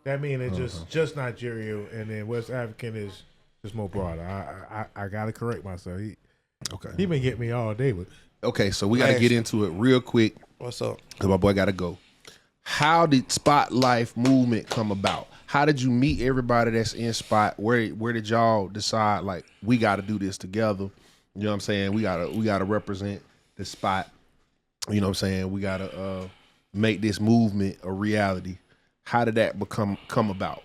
that means it's just Nigeria, and then West African is just more broad. I gotta correct myself. He been getting me all day, but okay. So we gotta get into it real quick. What's up? Cause my boy gotta go. How did Spotlight movement come about? How did you meet everybody that's in Spot? Where did y'all decide like we got to do this together? You know what I'm saying? We gotta represent the Spot. You know what I'm saying? We gotta make this movement a reality. How did that come about?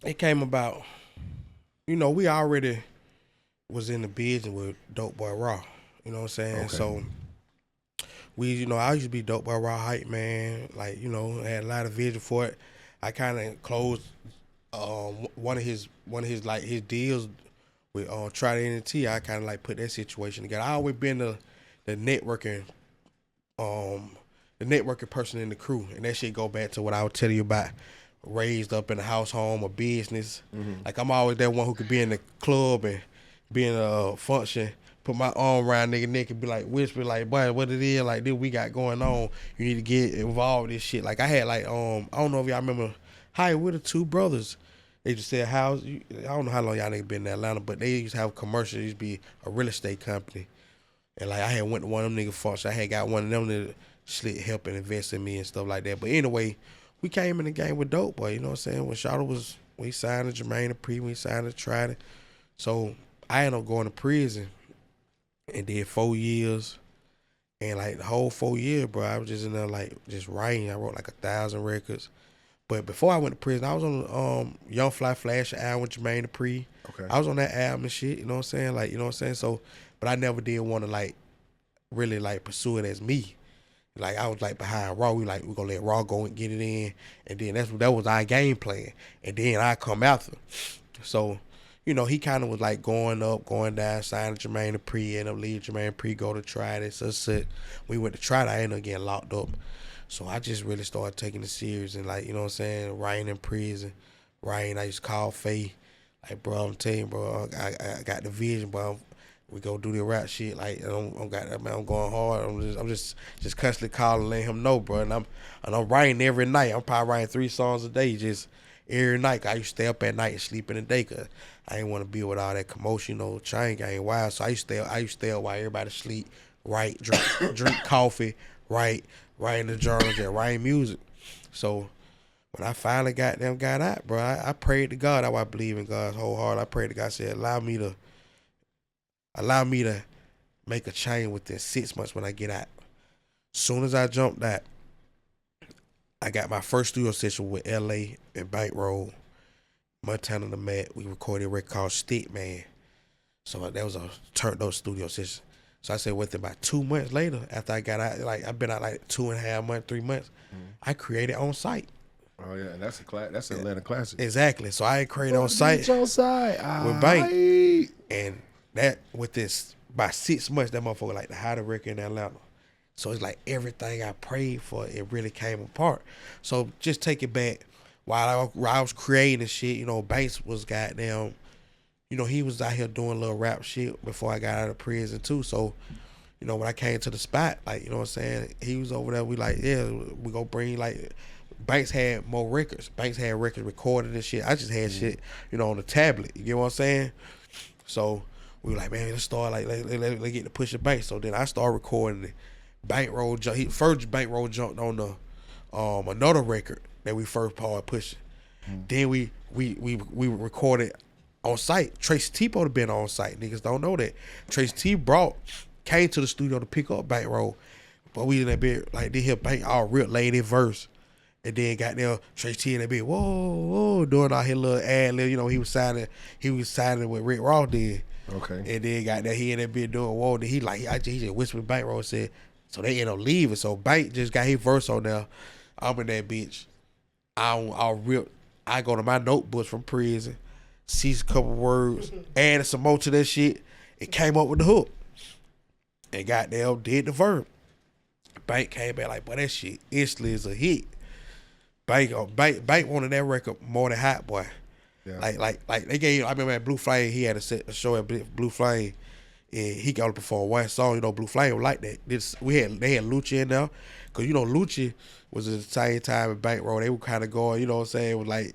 It came about. You know, we already was in the business with Dope Boy Raw. You know what I'm saying? Okay. So I used to be dope by raw hype, man. Like, I had a lot of vision for it. I kind of closed one of his like his deals with Try to NT. I kind of like put that situation together. I always been the networking person in the crew, and that shit go back to what I was telling you about. Raised up in a house home, a business. Like I'm always that one who could be in the club and be in a function, put my arm around nigga neck and be like, whisper like, boy, what it is, like this we got going on. You need to get involved with this shit. Like I had like I don't know if y'all remember Hi with the two brothers. They just said house. I don't know how long y'all niggas been in Atlanta, but they used to have commercials. It used to be a real estate company, and like I had went to one of them nigga functions. I had got one of them to help and invest in me and stuff like that. But anyway, we came in the game with Dope Boy, you know what I'm saying? When Shawty we signed to Jermaine Dupri, we signed to Tried It. So I ended up going to prison and did 4 years. And like the whole 4 years, bro, I was just in there like just writing. I wrote like 1,000 records. But before I went to prison, I was on Young Fly Flash album with Jermaine Dupri. Okay. I was on that album and shit, you know what I'm saying? Like, you know what I'm saying? So, but I never did want to like really like pursue it as me. Like I was like behind Raw, we gonna let Raw go and get it in, and then that was our game plan, and then I come after. So, he kind of was like going up, going down, signing Jermaine Dupri, end up leaving Jermaine Dupri, go to Try It. So we went to Try It, I ended up getting locked up. So I just really started taking it serious and like, you know what I'm saying, writing in prison, writing. I used to call Faye, like, bro, I'm telling you, bro, I got the vision, bro. We go do the rap shit. Like I'm going hard. I'm just constantly calling, letting him know, bro. And I'm writing every night. I'm probably writing 3 songs a day, just every night. I used to stay up at night and sleep in the day, cause I didn't want to be with all that commotion, chain gang wild. So I used to stay up while everybody sleep, write, drink coffee, write in the journals and write music. So when I finally got out, bro, I prayed to God. I believe in God's whole heart. I prayed to God, said, allow me to make a change within 6 months when I get out. Soon as I jumped out, I got my first studio session with LA and Bank Road, Montana the Met. We recorded a record called Stick Man. So that was a turned up studio session. So I said within about 2 months later, after I got out, like I've been out like 2.5 months, 3 months, I created on site. Oh yeah, and that's an Atlanta classic. Exactly. So I created on site with Bank. And that with this by 6 months, that motherfucker like the hottest record in Atlanta. So it's like everything I prayed for, it really came apart. So just take it back. While I was creating shit, Banks was goddamn, he was out here doing little rap shit before I got out of prison too. So, when I came to the spot, like, you know what I'm saying, he was over there. We like, yeah, we gonna bring like. Banks had more records. Banks had records recorded and shit. I just had shit, on the tablet. You get what I'm saying? So we were like, man, let's start like let's get to push the Bank. So then I started recording it. Bankroll first Bankroll jumped on the another record that we first started pushing. Then we recorded on site. Tracy T would have been on site. Niggas don't know that. Tracy T came to the studio to pick up Bankroll, but we in that bit like they hear Bank all real late in verse. And then got there, Tracy T in that bit, whoa, doing all his little ad lib. He was signing with Rick Ross then. Okay. And then got there, he in that bit doing whoa. Then he just whispered Bankroll and said, so they end up leaving. So Bank just got his verse on there. I'm in that bitch. I go to my notebooks from prison, see a couple words, added some more to that shit, and came up with the hook. And goddamn did the verb. Bank came back like, boy, that shit instantly is a hit. Bank wanted that record more than Hot Boy. Yeah. Like they gave. I remember at Blue Flame, he had a show at Blue Flame, and he got to perform one song. Blue Flame was like that. They had Lucci in there, cause Lucci was at the same time in Bank Road. They were kind of going, you know what I'm saying?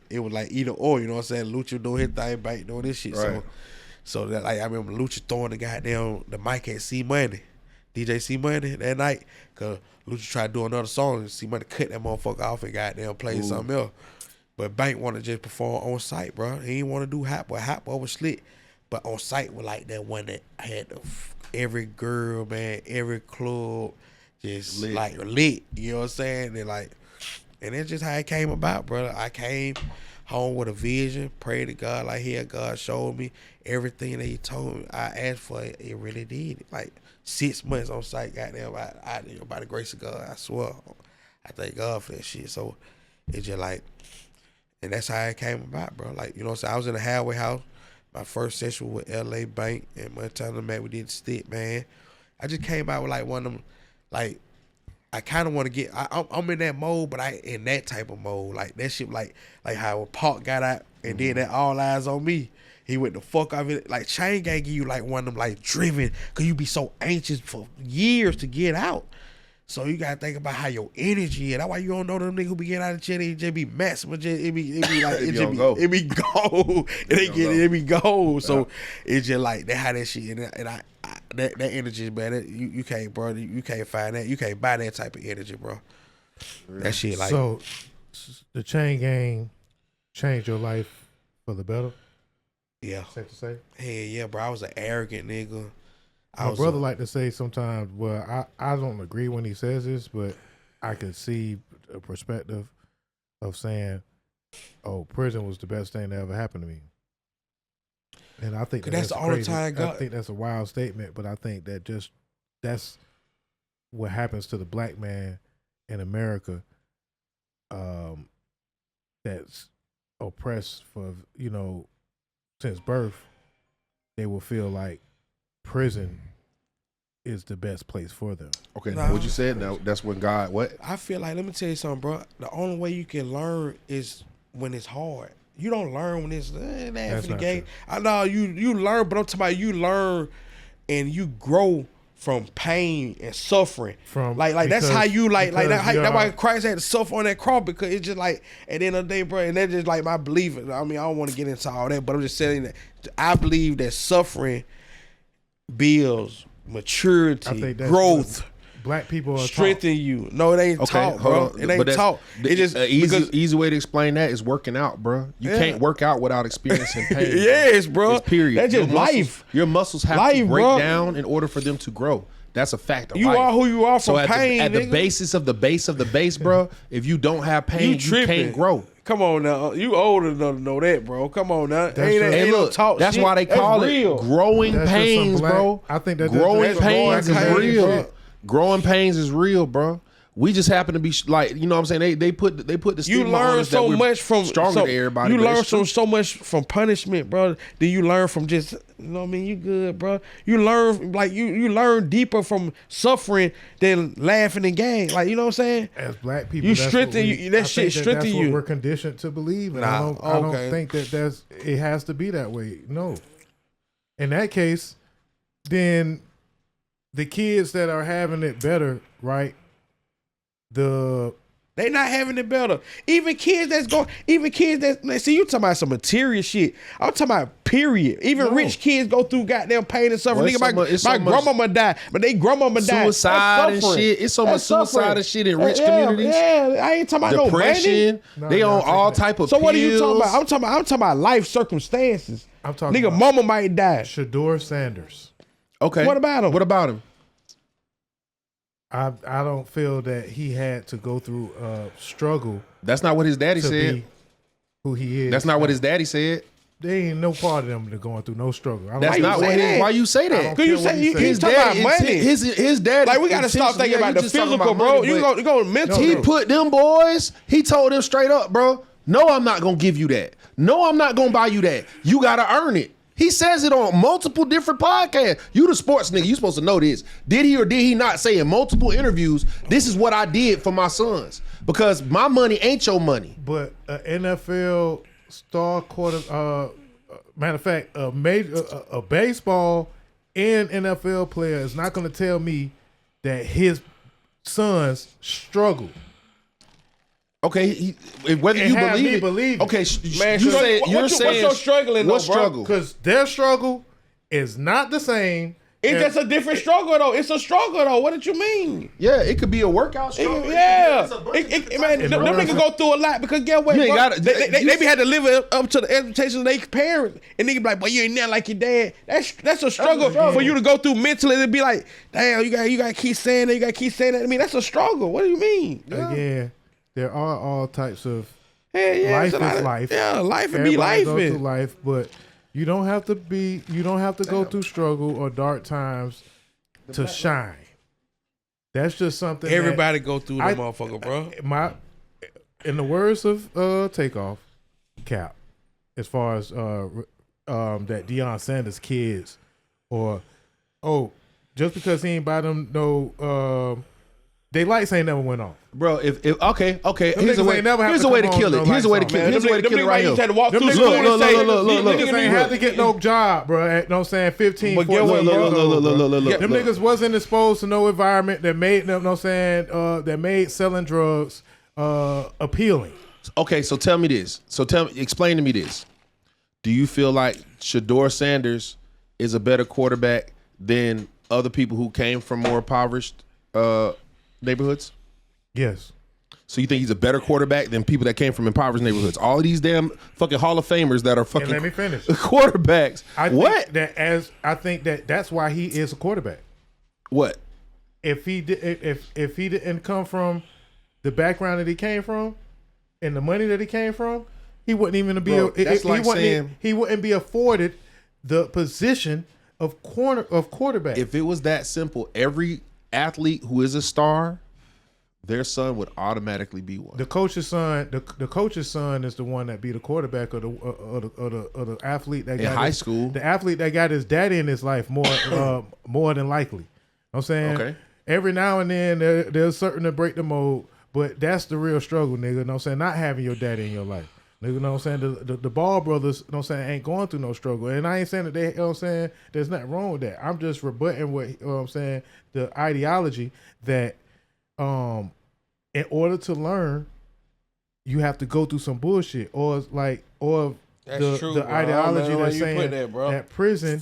It was like either or, you know what I'm saying? Lucci doing his thing, Bank doing this shit. Right. So that like I remember Lucci throwing the mic at C Money, DJ C Money that night, cause Lucci tried to do another song and C Money cut that motherfucker off and goddamn played something else. But Bank wanted to just perform on site, bro. He didn't want to do Hot Boy. Hot Boy was slick. But on site was like that one that had every girl, man, every club just lit. You know what I'm saying? And that's just how it came about, bro. I home with a vision, pray to God like here God showed me everything that he told me I asked for. It really did. Like 6 months on site, goddamn, by the grace of God, I swear. I thank God for that shit. So it's just like, and that's how it came about, bro. Like, you know what I'm saying? I was in a halfway house. My first session with LA Bank and Montana, man, we did stick, man. I just came out with like one of them, like, I kind of want to get, I'm in that mode, but I in that type of mode. Like that shit, like how Park got out and then that All Eyes on Me. He went the fuck out of it. Like Chain Gang give you like one of them like driven, cause you be so anxious for years to get out. So you gotta think about how your energy is. That's why you don't know them niggas who be getting out of jail. It just be mess, but it be like it be gold. It be gold. So it's just like that how that shit and I that energy, man. You can't, bro. You can't find that. You can't buy that type of energy, bro. That shit like. So the Chain Gang changed your life for the better. Yeah. Safe to say. Hey, yeah, bro. I was an arrogant nigga. My brother like to say sometimes, well, I don't agree when he says this, but I can see a perspective of saying, oh, prison was the best thing that ever happened to me. And I think that's the only time I think that's a wild statement, but I think that that's what happens to the black man in America that's oppressed for, since birth. They will feel like prison is the best place for them. Okay, now what you said, now that's when God, what? I feel like, let me tell you something, bro. The only way you can learn is when it's hard. You don't learn when it's for the game. I know you learn, but I'm talking about you learn and you grow from pain and suffering. From like that's how you that's why Christ had to suffer on that cross, because it's just like at the end of the day, bro, and that's just like my belief. I mean, I don't want to get into all that, but I'm just saying that I believe that suffering builds maturity, growth. Black people are strengthen taught. You. No, it ain't taught, bro. It ain't taught. It just easy way to explain that is working out, bro. You can't work out without experiencing pain. Yes, bro. It's period. That's just life. Your muscles have to break down in order for them to grow. That's a fact of life. You are who you are from pain. At the basis of the base of the base, bro, if you don't have pain, you can't grow. Come on now, you old enough to know that, bro. Come on now. Hey, look, that's why they call it growing pains, bro. I think that growing pains is real. Growing pains is real, bro. We just happen to be like, you know what I'm saying? They put the stigma on us that we're stronger than everybody. You learn so much from punishment, bro. Then you learn from just, you know what I mean? You good, bro. You learn like you learn deeper from suffering than laughing and gang. Like, you know what I'm saying? As black people, you strengthen you. That shit strengthen you. We're conditioned to believe, and I don't think that it has to be that way. No. In that case, then the kids that are having it better, right? They not having it better. Even kids that see, you talking about some material shit. I'm talking about period. Even rich kids go through goddamn pain and suffering. Nigga, my grandmama died, but they grandmama died. Suicide and shit. It's so much suicide and shit in rich communities. Yeah, I ain't talking about depression. No money. They on all type of So pills. What are you talking about? I'm talking about life circumstances. I'm talking nigga, about mama might die. Shador Sanders. Okay. What about him? I don't feel that he had to go through struggle. That's not what his daddy said. Be who he is. That's not what his daddy said. There ain't no part of them that going through no struggle. That's not what. Why you say that? Because you say he's talking about money. His daddy. Like, we gotta stop thinking about the physical, bro. You go mental. He put them boys. He told them straight up, bro. No, I'm not gonna give you that. No, I'm not gonna buy you that. You gotta earn it. He says it on multiple different podcasts. You the sports nigga, you supposed to know this. Did he or did he not say in multiple interviews, this is what I did for my sons? Because my money ain't your money. But an NFL star matter of fact, a baseball and NFL player is not going to tell me that his sons struggle. Okay, whether you believe it. Okay, man, what's your struggling? What struggle? Because their struggle is not the same. It's just a different struggle, though. It's a struggle, though. What did you mean? Yeah, it could be a workout struggle. Man, them niggas go through a lot because guess what? They be had to live up to the expectations of their parents, and niggas be like, "Boy, you ain't nothing like your dad." That's a struggle for you to go through mentally. To be like, "Damn, you got to keep saying that. You got to keep saying that." I mean, that's a struggle. What do you mean? Again, there are all types of life is life. Yeah, life and be Everybody life. go through life, but you don't have to go through struggle or dark times to shine. That's just something Everybody go through the motherfucker, bro. In the words of Takeoff, Cap, as far as that Deion Sanders kids, or just because he ain't buy them they lights ain't never went off. Bro, if okay, here's a way to kill it. Here's a way to kill it. Here's a way to kill it right here. Had to walk through Look, Niggas ain't had to get no job, bro. You know what I'm saying? 15, 14 years old. Them niggas wasn't exposed to no environment that made them, you know what I'm saying, that made selling drugs appealing. Okay, so tell me this. Explain to me this. Do you feel like Shedeur Sanders is a better quarterback than other people who came from more impoverished neighborhoods? Yes. So you think he's a better quarterback than people that came from impoverished neighborhoods? All of these damn fucking Hall of Famers that are fucking let me finish. quarterbacks. I think that's why he is a quarterback. What? If he didn't come from the background that he came from and the money that he came from, he wouldn't even be he wouldn't be afforded the position of quarterback. If it was that simple, every athlete who is a star, their son would automatically be one. The coach's son, the coach's son is the one that be the quarterback of the athlete that got high school. The athlete that got his daddy in his life more than likely. You know what I'm saying? Okay. Every now and then there's certain to break the mold, but that's the real struggle, nigga. You know what I'm saying? Not having your daddy in your life. Nigga, you know what I'm saying? The Ball brothers, you know what I'm saying, ain't going through no struggle. And I ain't saying that they, you know what I'm saying, there's nothing wrong with that. I'm just rebutting what, you know what I'm saying, the ideology that in order to learn, you have to go through some bullshit. Or that's the true, ideology that's saying that prison.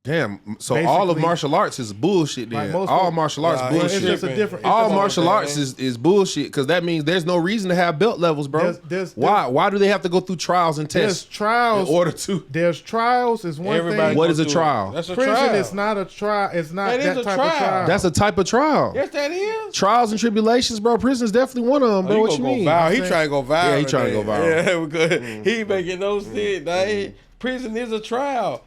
Damn. So all of martial arts is bullshit then. Like all martial arts bullshit. It's just a different. All martial arts is bullshit because that means there's no reason to have belt levels, bro. Why do they have to go through trials and tests? There's trials in order to. There's trials is one thing. What is a trial? That's a prison trial. is not a trial. It's not That that is a type trial. of trial. That's a type of trial. Yes, that is. Trials and tribulations, bro. Prison is definitely one of them, bro. What you mean? He trying to go viral. Yeah, he trying to go viral. Yeah, because he making no sense. Prison is a trial.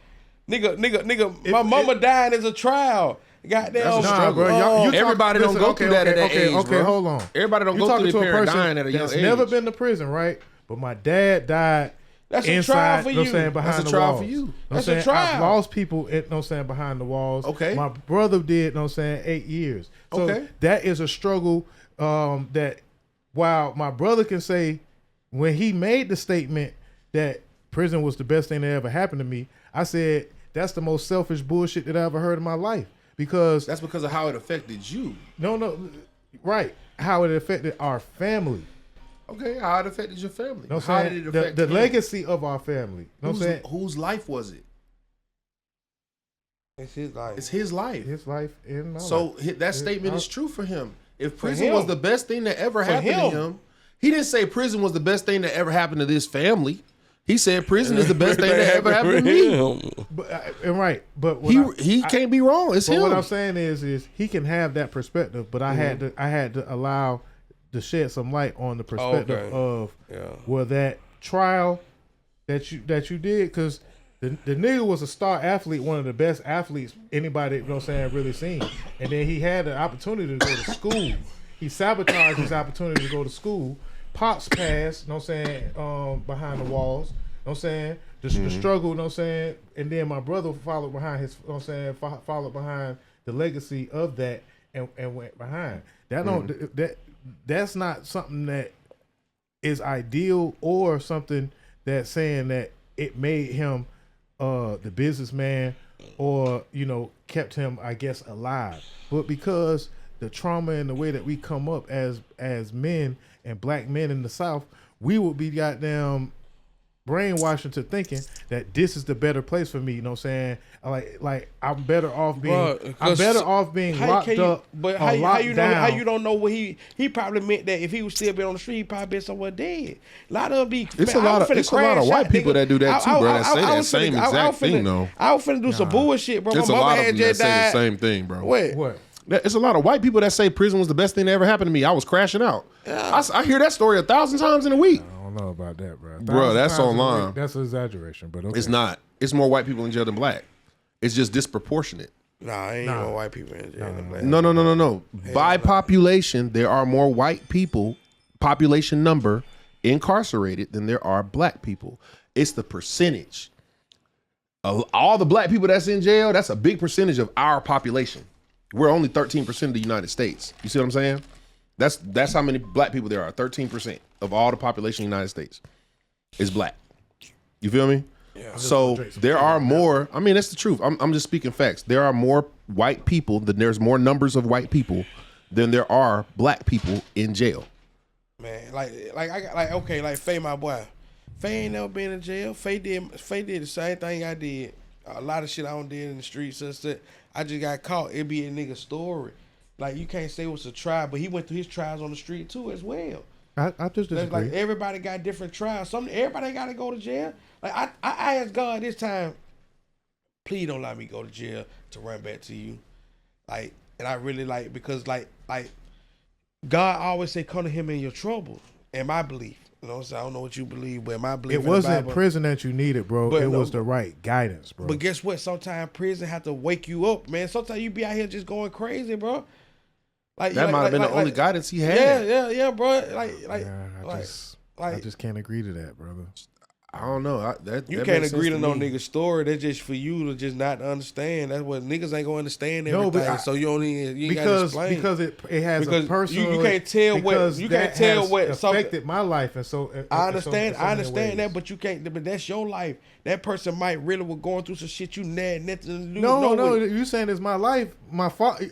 Nigga, my mama dying is a trial. Goddamn, bro. Everybody don't go through that at that age, Okay, bro. hold on. Everybody don't go through their parent dying at a young age. That's never been to prison, right? But my dad died. That's a inside, trial for you. You know what I'm saying, behind That's a the trial walls. for you. That's a trial. I've lost people, you know what I'm saying, behind the walls. Okay. My brother did, you know what I'm saying, 8 years. So Okay. that is a struggle that while my brother can say when he made the statement that prison was the best thing that ever happened to me, I said that's the most selfish bullshit that I ever heard in my life. Because that's because of how it affected you. Right. How it affected our family. Okay, how it affected your family. No, how did it affect the legacy of our family? Whose life was it? It's his life. It's his life. His life in my so life. That statement is true for him. If prison was the best thing that ever happened to him, he didn't say prison was the best thing that ever happened to this family. He said prison is the best thing that ever happened to me. But he can't be wrong. It's him. What I'm saying is he can have that perspective, but I had to allow to shed some light on the perspective of that trial that you did, because the nigga was a star athlete, one of the best athletes anybody, you know what I'm saying, really seen. And then he had the opportunity to go to school. He sabotaged his opportunity to go to school. Pops passed, you know what I'm saying, behind the walls. You know what I'm saying? The struggle, you know what I'm saying? And then my brother followed behind his, you know what I'm saying, followed behind the legacy of that and went behind. That's not something that is ideal or something that's saying that it made him the businessman or, you know, kept him, I guess, alive. But because the trauma and the way that we come up as men and black men in the South, we would be goddamn brainwashed into thinking that this is the better place for me. You know what I'm saying? Like I'm better off being locked up. But how you don't know what he probably meant that if he was still been on the street, he probably been somewhere dead. A lot of it's a lot of white people that do that too, bro. That say that same exact thing though. I was finna do some bullshit, bro. There's My a mama lot of had them that just say died. the same thing, bro. What? It's a lot of white people that say prison was the best thing that ever happened to me. I was crashing out. Yeah. I hear that story 1,000 times in a week. I don't know about that, bro. Bro, that's online. That's an exaggeration, but okay. It's not. It's more white people in jail than black. It's just disproportionate. Nah, ain't no white people in jail than black. No. By population, there are more white people, population number, incarcerated than there are black people. It's the percentage. All the black people that's in jail, that's a big percentage of our population. We're only 13% of the United States. You see what I'm saying? That's how many black people there are. 13% of all the population of the United States is black. You feel me? Yeah. So there are more. I mean, that's the truth. I'm just speaking facts. There are more white people. There's more numbers of white people than there are black people in jail. Man, like Faye, my boy. Faye ain't never been in jail. Faye did the same thing I did. A lot of shit I done did in the streets. I just got caught. It be a nigga story. Like, you can't say it was a trial, but he went through his trials on the street too as well. I just disagree. Like, everybody got different trials. Everybody ain't got to go to jail. Like, I asked God this time, please don't let me go to jail to run back to you. Like, and I really because God always say come to him in your trouble. In my belief. You know what I'm saying? I don't know what you believe, but my belief. It wasn't prison that you needed, bro. It was the right guidance, bro. But guess what? Sometimes prison have to wake you up, man. Sometimes you be out here just going crazy, bro. Like that might have been the only guidance he had. Yeah, bro. I just can't agree to that, brother. I don't know. You can't agree to no nigga's story. That's just for you to just not understand. That's what niggas ain't gonna understand everything. No, so you ain't gotta explain. Because it has a personal. You can't tell what affected my life, and so I understand that, but you can't. But that's your life. That person might really was going through some shit you had nothing to do. No. You saying it's my life? My fault.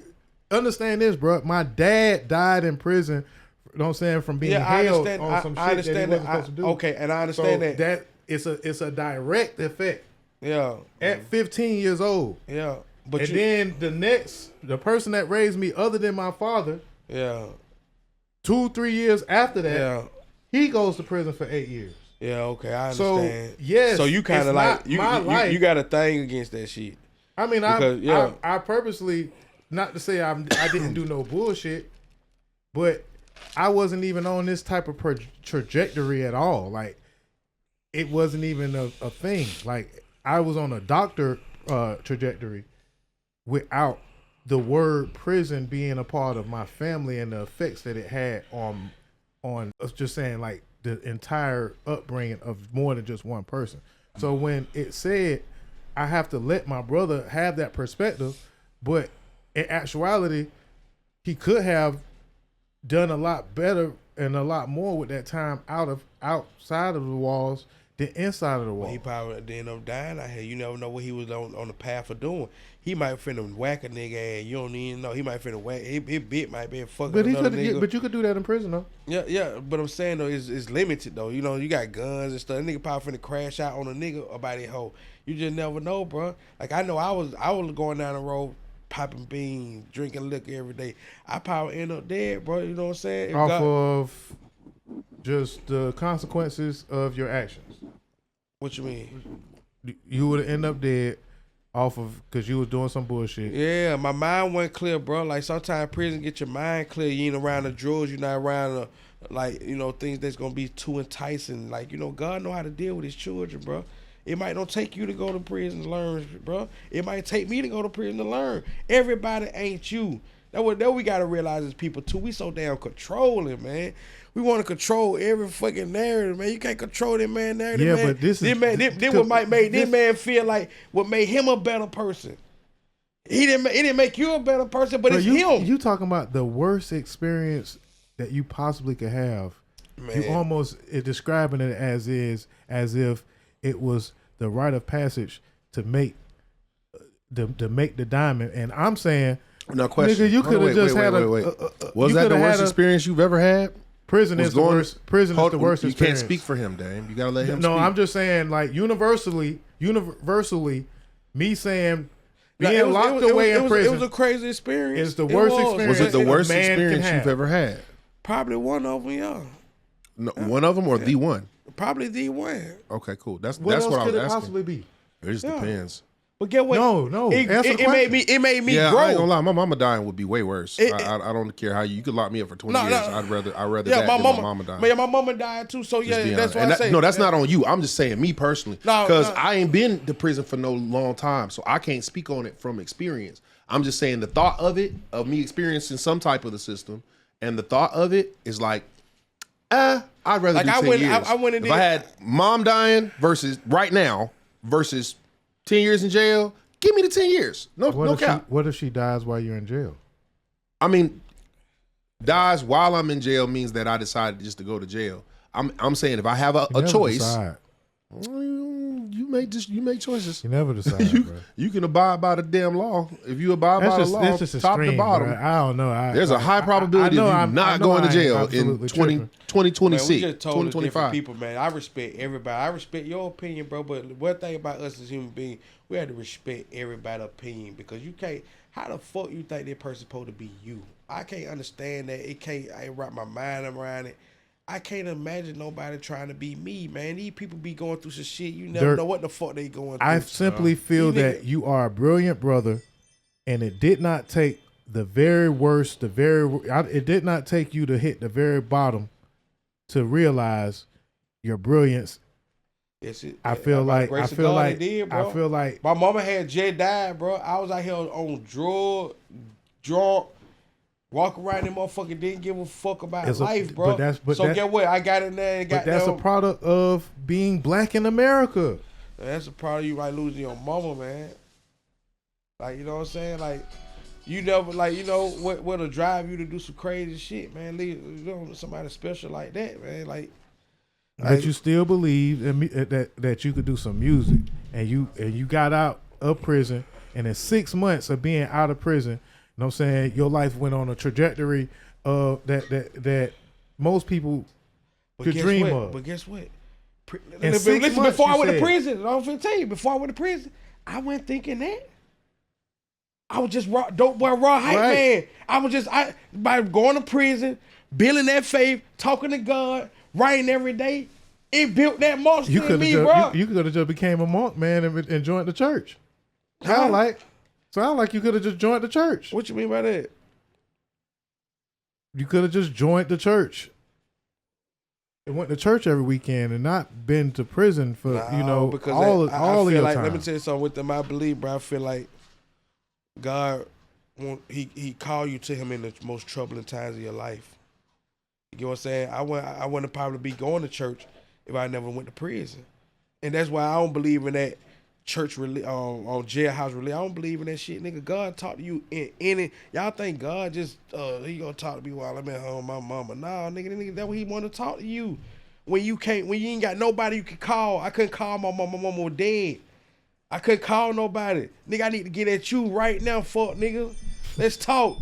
Understand this, bro. My dad died in prison. You know what I'm saying? From being held on some shit that he wasn't supposed to do. Okay, and I understand that it's a direct effect. Yeah. At 15 years old. Yeah. But then the person that raised me, other than my father. Yeah. 2-3 years after that, he goes to prison for 8 years. Yeah. Okay, I understand. So yes. So you kind of like you got a thing against that shit. I mean, I purposely, not to say I didn't do no bullshit, but I wasn't even on this type of trajectory at all. Like, it wasn't even a thing. Like, I was on a doctor trajectory without the word prison being a part of my family and the effects that it had on just saying, like, the entire upbringing of more than just one person. So when it said I have to let my brother have that perspective, but in actuality, he could have done a lot better and a lot more with that time outside of the walls than inside of the walls. Well, he probably ended up dying out here. You never know what he was on the path of doing. He might finna whack a nigga, and you don't even know. He might finna whack. His bit might be fucking another nigga. But you could do that in prison, though. Yeah. But I'm saying though, it's limited though. You know, you got guns and stuff. A nigga probably finna crash out on a nigga about that hoe. You just never know, bro. Like, I know I was going down the road, popping beans, drinking liquor every day. I probably end up dead, bro. You know what I'm saying? Of just the consequences of your actions. What you mean? You would end up dead off of because you was doing some bullshit. Yeah, my mind wasn't clear, bro. Like, sometimes prison get your mind clear. You ain't around the drugs. You're not around the, things that's gonna be too enticing. Like, God know how to deal with his children, bro. It might not take you to go to prison to learn, bro. It might take me to go to prison to learn. Everybody ain't you. That we gotta realize as people too. We so damn controlling, man. We want to control every fucking narrative, man. You can't control that man narrative, man. But this what might make this man feel like what made him a better person. It didn't make you a better person, but it's him. You talking about the worst experience that you possibly could have. Man. You almost describing it as if it was the rite of passage to make the diamond. And I'm saying, no question. Nigga, you could have just had was that the worst experience you've ever had? Prison is the worst. Prison is the worst experience. You can't speak for him, Dame. You gotta let him. No, speak. I'm just saying, like, universally, me saying being locked away in prison. It was a crazy experience. It's the worst experience. Was it the worst experience you've ever had? Probably one of them, yeah. No, one of them or the one? Probably the one. Okay, cool. That's what what I was could it asking. possibly be? It just depends. But get what? No. It made me Yeah, grow. I ain't gonna lie. My mama dying would be way worse. I don't care how you could lock me up for 20 years. I'd rather that than my mama dying. Man, my mama died too. So yeah, that's what I say. No, that's not on you. I'm just saying me personally, because I ain't been to prison for no long time, so I can't speak on it from experience. I'm just saying the thought of it, of me experiencing some type of the system, and the thought of it is like, I'd rather do 10 years. If I had mom dying versus right now versus 10 years in jail, give me the 10 years. No cap. What if she dies while you're in jail? I mean, dies while I'm in jail means that I decided just to go to jail. I'm saying if I have a choice, you make choices. You never decide, bro. You can abide by the damn law. If you abide by the law, top to bottom. Bro. I don't know. There's a high probability of you not going to jail in 2026, man, we just told 2025. People, man, I respect everybody. I respect your opinion, bro. But one thing about us as human beings, we have to respect everybody's opinion, because you can't. How the fuck you think that person's supposed to be you? I can't understand that. I ain't wrap my mind around it. I can't imagine nobody trying to be me, man. These people be going through some shit. You never know what the fuck they going through. I simply feel that you are a brilliant brother, and it did not take the very worst, it did not take you to hit the very bottom to realize your brilliance. Yes, I feel like my mama had just died, bro. I was out here on drunk. Walk around and motherfucker didn't give a fuck about life, bro. So get what? I got in there and got. But that's a product of being black in America. That's a product you might losing your mama, man. Like, you know what I'm saying? Like, you never, like, you know what'll drive you to do some crazy shit, man. Leave somebody special like that, man. Like that you still believe that you could do some music, and you got out of prison, and in 6 months of being out of prison. You know what I'm saying? Your life went on a trajectory that most people could dream of. But guess what? Listen, before I went to prison, I'm finna tell you, before I went to prison, I wasn't thinking that. I was just dope boy, raw hype man. I was just by going to prison, building that faith, talking to God, writing every day. It built that monster in me, bro. You could have just became a monk, man, and joined the church. Sound like you could have just joined the church. What you mean by that? You could have just joined the church and went to church every weekend and not been to prison for because all of your time. Let me tell you something with them. I believe, bro. I feel like God, he called you to Him in the most troubling times of your life. You know what I'm saying? I wouldn't probably be going to church if I never went to prison, and that's why I don't believe in that church on jailhouse religion. I don't believe in that shit, nigga. God talk to you in any. Y'all think God just he gonna talk to me while I'm at home with my mama? Nah, nigga, that's what He want to talk to you. When you ain't got nobody you can call. I couldn't call my mama. My mama was dead. I couldn't call nobody. Nigga, I need to get at you right now, fuck nigga. Let's talk.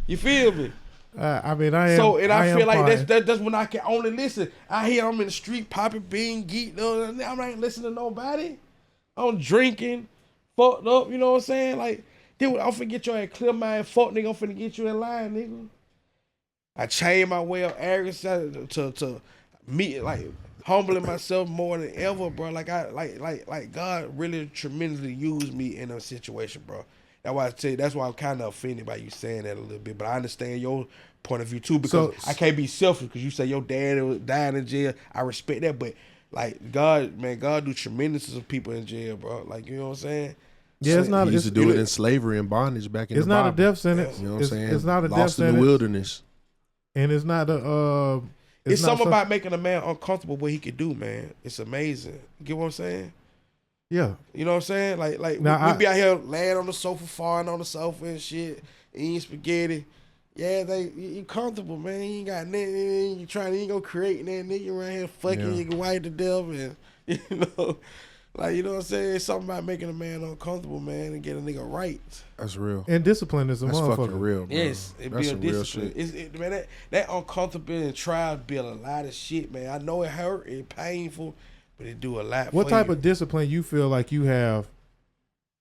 You feel me? I feel like that's when I can only listen. I hear I'm in the street popping bean, geeked up. I'm not listening to nobody. I'm drinking, fucked up, you know what I'm saying? Like, dude, I'm finna get your ass clear mind, fuck nigga, I'm finna get you in line, nigga. I changed my way of arrogance to me, like, humbling myself more than ever, bro. Like, God really tremendously used me in a situation, bro. That's why I tell you, that's why I'm kind of offended by you saying that a little bit, but I understand your point of view too, because I can't be selfish, because you say your dad was dying in jail. I respect that, but like God do tremendous to people in jail, bro. Like, you know what I'm saying? Yeah, it's not. He used to do it in slavery and bondage back in the Bible. It's not a death sentence. You know what I'm saying? It's not a death Lost sentence. in the wilderness. And it's not a. It's something about making a man uncomfortable what he could do, man. It's amazing. You get what I'm saying? Yeah. You know what I'm saying? Like now, we be out here laying on the sofa, farting on the sofa and shit, eating spaghetti. Yeah, you comfortable, man. You ain't got nothing. You ain't gonna create nothing. Nigga around here fucking your wife to death, and you know, like, you know what I'm saying. It's something about making a man uncomfortable, man, and get a nigga right. That's real. And discipline is a motherfucker. That's fucking real, bro. Yes, it that's build discipline. Man, that uncomfortability and trials build a lot of shit, man. I know it hurt, it painful, but it do a lot. What type of discipline you feel like you have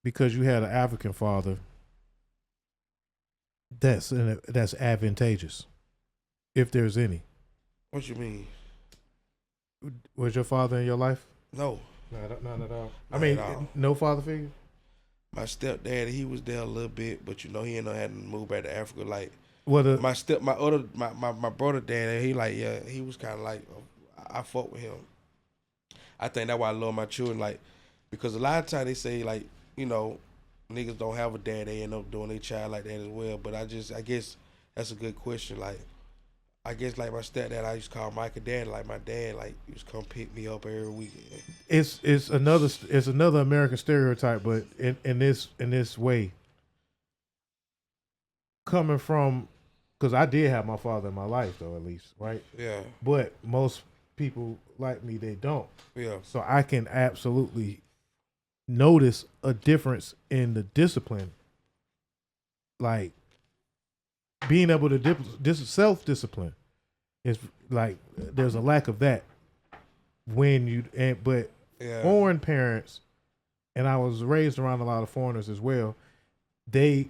because you had an African father? That's advantageous, if there's any. What you mean? Was your father in your life? No. Not at all. I mean, no father figure? My stepdad, he was there a little bit, but you know he ended up having to move back to Africa. Like What a my brother dad, he like he was kind of like I fuck with him. I think that's why I love my children, like because a lot of times they say like you know niggas don't have a dad, they end up doing their child like that as well. But I guess that's a good question. Like I guess like my stepdad, I used to call Micah dad. Like my dad, like used to come pick me up every weekend. it's another American stereotype, but in this way, coming from, because I did have my father in my life though, at least, right? Yeah, But most people like me, they don't. yeah, So I can absolutely notice a difference in the discipline, like being able to self-discipline is like there's a lack of that when you but yeah. foreign parents, and I was raised around a lot of foreigners as well, they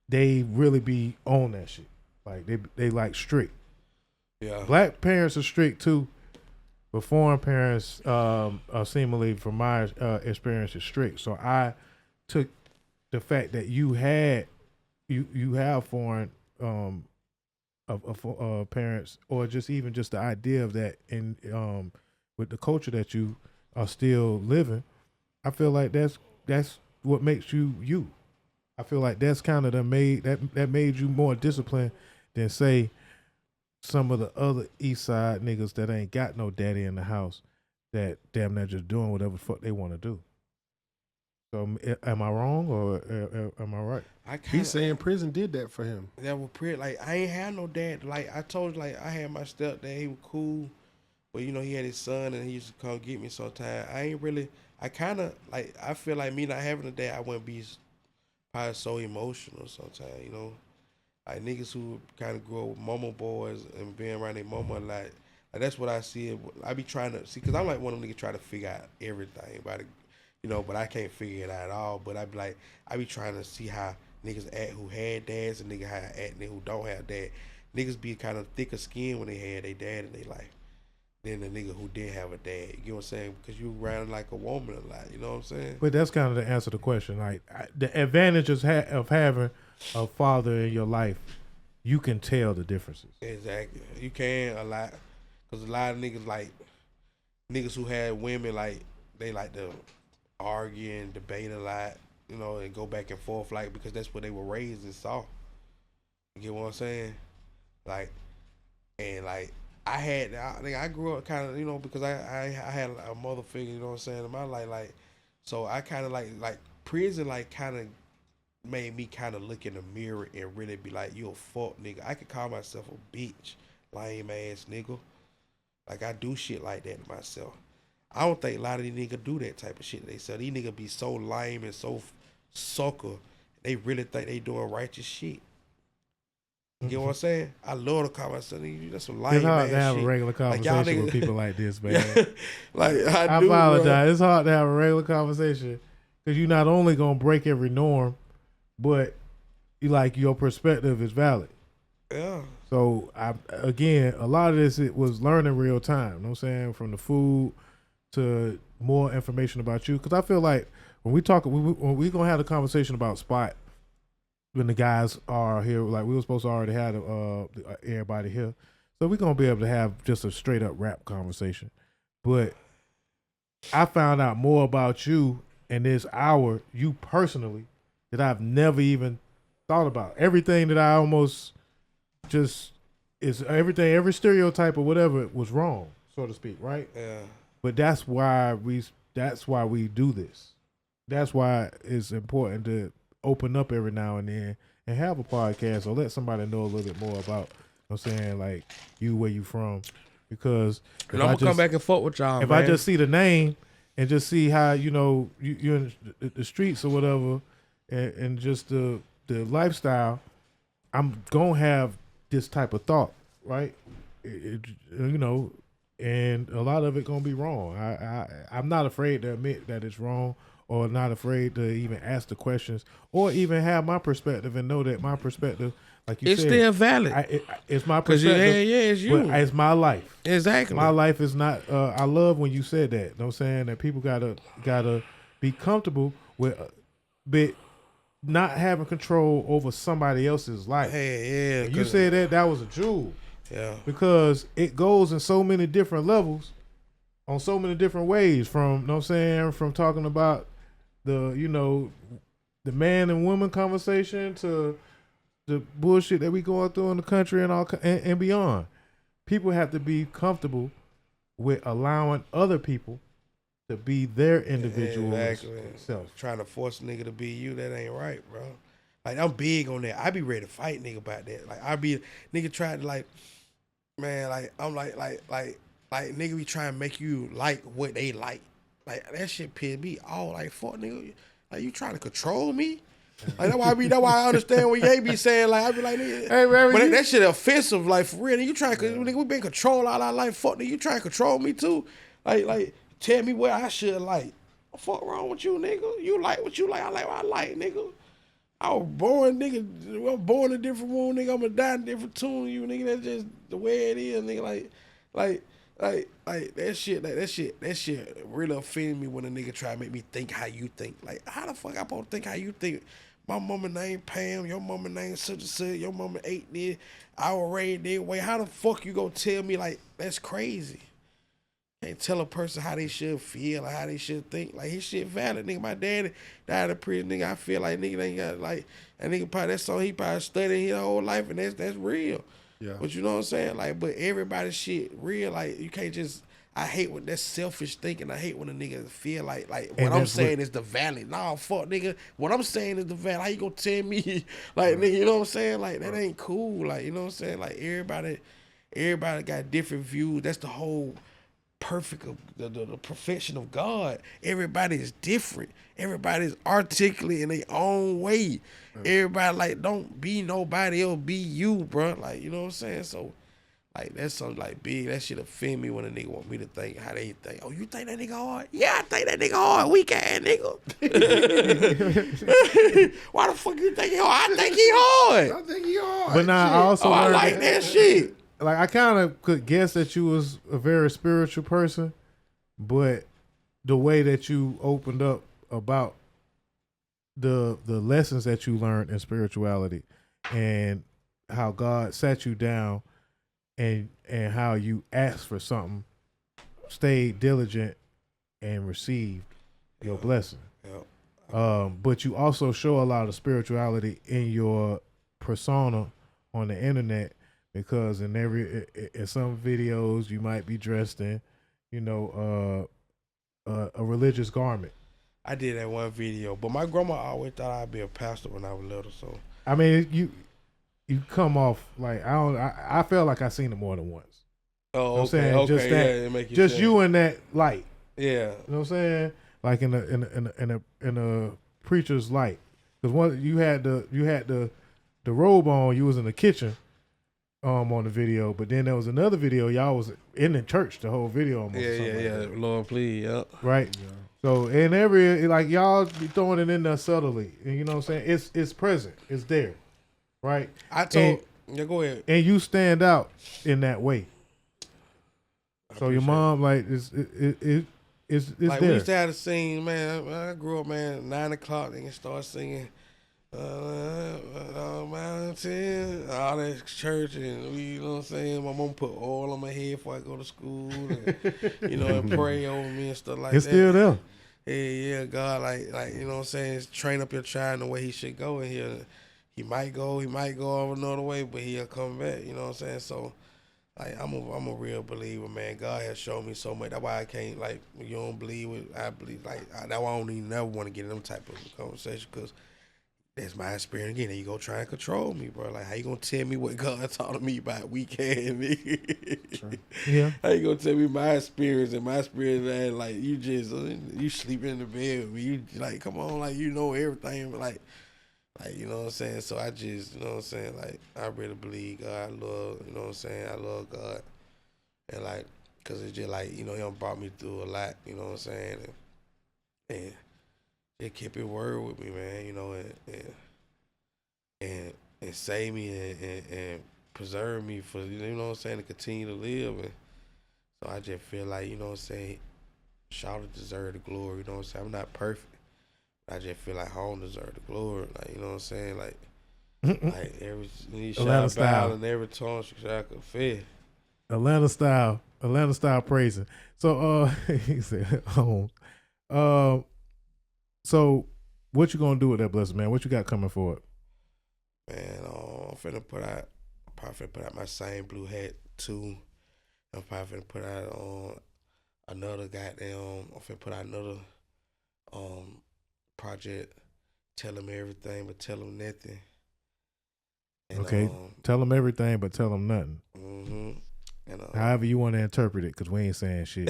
really be on that shit, like they like strict. Yeah. Black parents are strict too, but foreign parents seemingly from my experience is strict. So I took the fact that you have foreign of parents, or just even just the idea of that, and with the culture that you are still living, I feel like that's what makes you you. I feel like that's kind of that made you more disciplined than say some of the other East Side niggas that ain't got no daddy in the house that damn near just doing whatever the fuck they want to do. So am I wrong or am I right? He's saying prison did that for him. That was pretty. Like I ain't had no dad. Like I told you, like I had my stepdad. He was cool, but you know he had his son and he used to come get me sometimes. I ain't really. I kind of like. I feel like me not having a dad, I wouldn't be probably so emotional sometimes. You know, like niggas who kind of grew up with mama boys and being around their mama a lot. Like that's what I see. I be trying to see because I'm like one of them niggas try to figure out everything about it. You know, but I can't figure it out at all. But I be like, I be trying to see how niggas act who had dads and niggas how act who don't have dad. Niggas be kind of thicker skin when they had their dad in their life than the nigga who didn't have a dad. You know what I'm saying? Because you around like a woman a lot. You know what I'm saying? But that's kind of the answer to the question. Like the advantages of having a father in your life, you can tell the differences. Exactly. You can a lot. Because a lot of niggas like, niggas who had women, like, they like to argue and debate a lot, you know, and go back and forth, like, because that's what they were raised and saw. You get what I'm saying? Like, and like, I grew up kind of, you know, because I had a mother figure, you know what I'm saying, in my life, like, so I kind of like prison, like, kind of made me kind of look in the mirror and really be like, you a fuck nigga. I could call myself a bitch, lame ass nigga. Like, I do shit like that to myself. I don't think a lot of these niggas do that type of shit. They say these niggas be so lame and so sucker. They really think they doing righteous shit. You get what I'm saying? I love to call myself, that's some lame ass shit. It's hard to have a regular conversation with people like this, man. Like I apologize. Bro. It's hard to have a regular conversation because you're not only gonna break every norm, but your perspective is valid. Yeah. So again, a lot of this it was learning real time. You know what I'm saying? From the food to more information about you, because I feel like when we gonna have a conversation about Spot when the guys are here, like we were supposed to already have everybody here, so we're gonna be able to have just a straight up rap conversation. But I found out more about you in this hour, you personally, that I've never even thought about. Everything that I almost just is everything, every stereotype or whatever was wrong, so to speak, right? Yeah. But that's why we do this. That's why it's important to open up every now and then and have a podcast or let somebody know a little bit more about, you know what I'm saying, like you, where you from. Because I'm gonna come back and fuck with y'all. If man. I just see the name and just see how, you're in the streets or whatever, and just the lifestyle, I'm gonna have this type of thought, right? And a lot of it gonna be wrong. I'm not afraid to admit that it's wrong, or not afraid to even ask the questions, or even have my perspective and know that my perspective, like you it's said, still valid. It's my perspective. It's you. But it's my life. Exactly. My life is not. I love when you said that. You know what I'm saying? That people gotta be comfortable with but not having control over somebody else's life. Hey, yeah. And you said that was a jewel. Yeah. Because it goes in so many different levels, on so many different ways. From, you know what I'm saying, from talking about the, you know, the man and woman conversation to the bullshit that we going through in the country and all and beyond. People have to be comfortable with allowing other people to be their individual self. Trying to force a nigga to be you, that ain't right, bro. Like, I'm big on that. I be ready to fight nigga about that. Like, nigga tried to, like, man, like, I'm like, nigga be trying to make you like what they like. Like, that shit piss me off. Like, fuck, nigga. Like, you trying to control me? Like, that's why I understand what Ye be saying. Like, I be like, nigga. Hey, man, but that shit offensive. Like, for real. Nigga, you trying to, nigga, we been controlled all our life. Fuck, nigga, you trying to control me too? Like, tell me what I should like. What the fuck wrong with you, nigga? You like what you like. I like what I like, nigga. I was born, nigga. I'm born in a different womb, nigga. I'm gonna die in a different tune, you nigga. That's just the way it is, nigga. Like that shit really offended me when a nigga try to make me think how you think. Like, how the fuck I supposed to think how you think? My mama name Pam, your mama name such and such, your mama ate this, I was raised this way. How the fuck you gonna tell me, like, that's crazy? Can't tell a person how they should feel or how they should think. Like, his shit valid, nigga. My daddy died in prison, nigga. I feel like nigga ain't got, like, that nigga probably, that's something he probably studied his whole life, and that's real. Yeah. But you know what I'm saying? Like, but everybody's shit real. Like, you can't just, I hate when that's selfish thinking. I hate when a nigga feel like what I'm saying is the valid. Nah, fuck, nigga. What I'm saying is the valid. How you gonna tell me, like, nigga, you know what I'm saying? Like, that ain't cool. Like, you know what I'm saying? Like, everybody got different views. That's the whole perfect of the perfection of God. Everybody is different. Everybody's articulate in their own way. Everybody, like, don't be nobody else, be you, bro. Like, you know what I'm saying? So, like, that's something like big. That shit offend me when a nigga want me to think how they think. Oh, you think that nigga hard? Yeah, I think that nigga hard. Weak ass nigga. Why the fuck you think he hard? I think he hard. I think he hard. But now I also I like that shit. Like, I kind of could guess that you was a very spiritual person, but the way that you opened up about the lessons that you learned in spirituality and how God sat you down and how you asked for something, stayed diligent, and received your blessing. But you also show a lot of spirituality in your persona on the internet. Because in some videos you might be dressed in, you know, a religious garment. I did that one video, but my grandma always thought I'd be a pastor when I was little. So I mean, you come off like I felt like I seen it more than once. Oh, you know okay, saying? okay, just that, yeah, it make you just sense. you in that light. Yeah, you know what I'm saying? Like in a preacher's light, because one you had the robe on, you was in the kitchen. On the video, but then there was another video. Y'all was in the church the whole video almost. Yeah. Lord, please, yeah. Right. Yeah. So in every like y'all be throwing it in there subtly, and you know what I'm saying? It's present. It's there. Right. Yeah, go ahead. And you stand out in that way. So your mom like it's like there. we used to have a scene, man. I grew up, man. 9 o'clock, they can start singing. Mountain, all that church, and you know what I'm saying. My mom put oil on my head before I go to school, and, you know, and pray over me and stuff like it's that. It's still there. Yeah, God, like you know what I'm saying. Train up your child in the way he should go, and he might go over another way, but he'll come back. You know what I'm saying. So, like, I'm a real believer, man. God has shown me so much. That's why I can't, like, you don't believe it. I believe, like, that's why I don't even never want to get in them type of conversation, because that's my experience again. There you go, try and control me, bro. Like, how you gonna tell me what God taught me about weekend, nigga? Sure. Yeah. How you gonna tell me my experience and my experience ain't like you just you sleeping in the bed with me? You like, come on, like, you know everything, but like you know what I'm saying. So I just, you know what I'm saying. Like, I really believe God. I love, you know what I'm saying. I love God, and like, cause it's just like, you know, He done brought me through a lot. You know what I'm saying, and it kept His word with me, man. You know, and save me and preserve me for, you know what I'm saying, to continue to live. And so I just feel like, you know what I'm saying, Charlotte deserve the glory. You know what I'm saying. I'm not perfect. I just feel like home deserve the glory. Like, you know what I'm saying? Like every knee Atlanta shall style. bow and every tongue shall confess. Atlanta style praising. So he said home. So what you gonna do with that blessing, man? What you got coming for it? Man, I'm probably finna put out my same blue hat too. I'm probably finna put out another goddamn. I'm finna put out another project. Tell them everything, but tell them nothing. And, Okay, tell them everything, but tell them nothing. Mm-hmm. And, however you want to interpret it, because we ain't saying shit.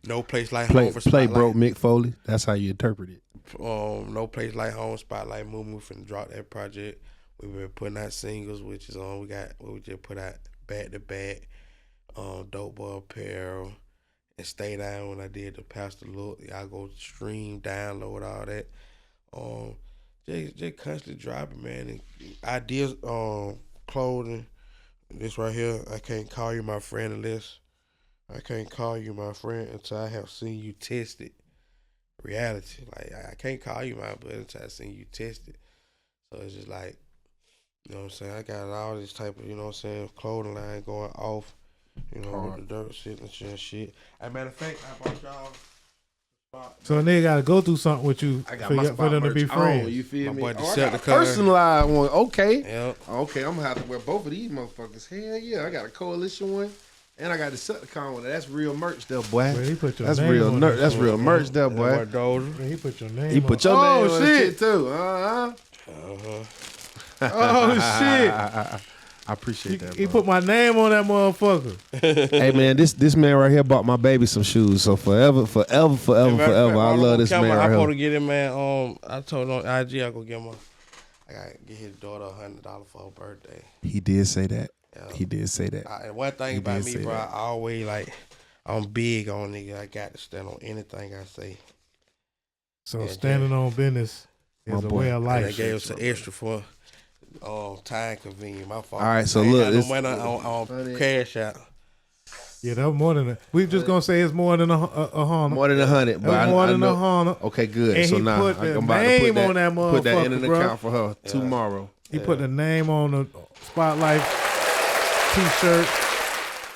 No place like home for play spotlight. broke Mick Foley. That's how you interpret it. No place like home spotlight. Moo finna drop that project. We've been putting out singles, which is we just put out back to back. Dope Boy Apparel and Stay Down when I did the Pastor Look. Y'all go stream, download all that. Just constantly dropping, man. And ideas, clothing. This right here, I can't call you my friend until I have seen you test it. Reality. Like, I can't call you my brother until I seen you test it. So it's just like, you know what I'm saying? I got all this type of, you know what I'm saying, clothing line going off, you know, with the dirt shit and shit. As a matter of fact, I bought y'all. So a nigga got to go through something with you for them to be friends. You feel me? Boy, I got a Deceptacon. personalized one. Okay. Yep. Okay, I'm gonna have to wear both of these motherfuckers. Hell yeah, I got a coalition one. And I got the Deceptacon one. That's real merch there, boy. Well, he put your That's name real on merch. that That's shit. real merch there, boy. Yeah, he put your name He put your name on shit. shit too. Oh shit. I appreciate that. He bro. put my name on that motherfucker. Hey man, this man right here bought my baby some shoes. So forever. I love this man I right supposed to here. get him, man. I told him on IG I go get him. I gotta get his daughter $100 for her birthday. He did say that. Yeah. He did say that. And one thing He about did me, say bro, that. I always I'm big on nigga. I got to stand on anything I say. So standing on business My is a boy. way of And life. they gave us some extra for time convenient. My fault. All right, so I ain't look, got no this- money on cash out. Yeah, that was more than we just gonna say it's more than a Honda. More than 100. That was more than a Honda. Okay, good. And so he now put I'm the about to name put that, on that put that in an motherfucker, bro. account for her tomorrow. He put the name on the Spotlight T-shirt.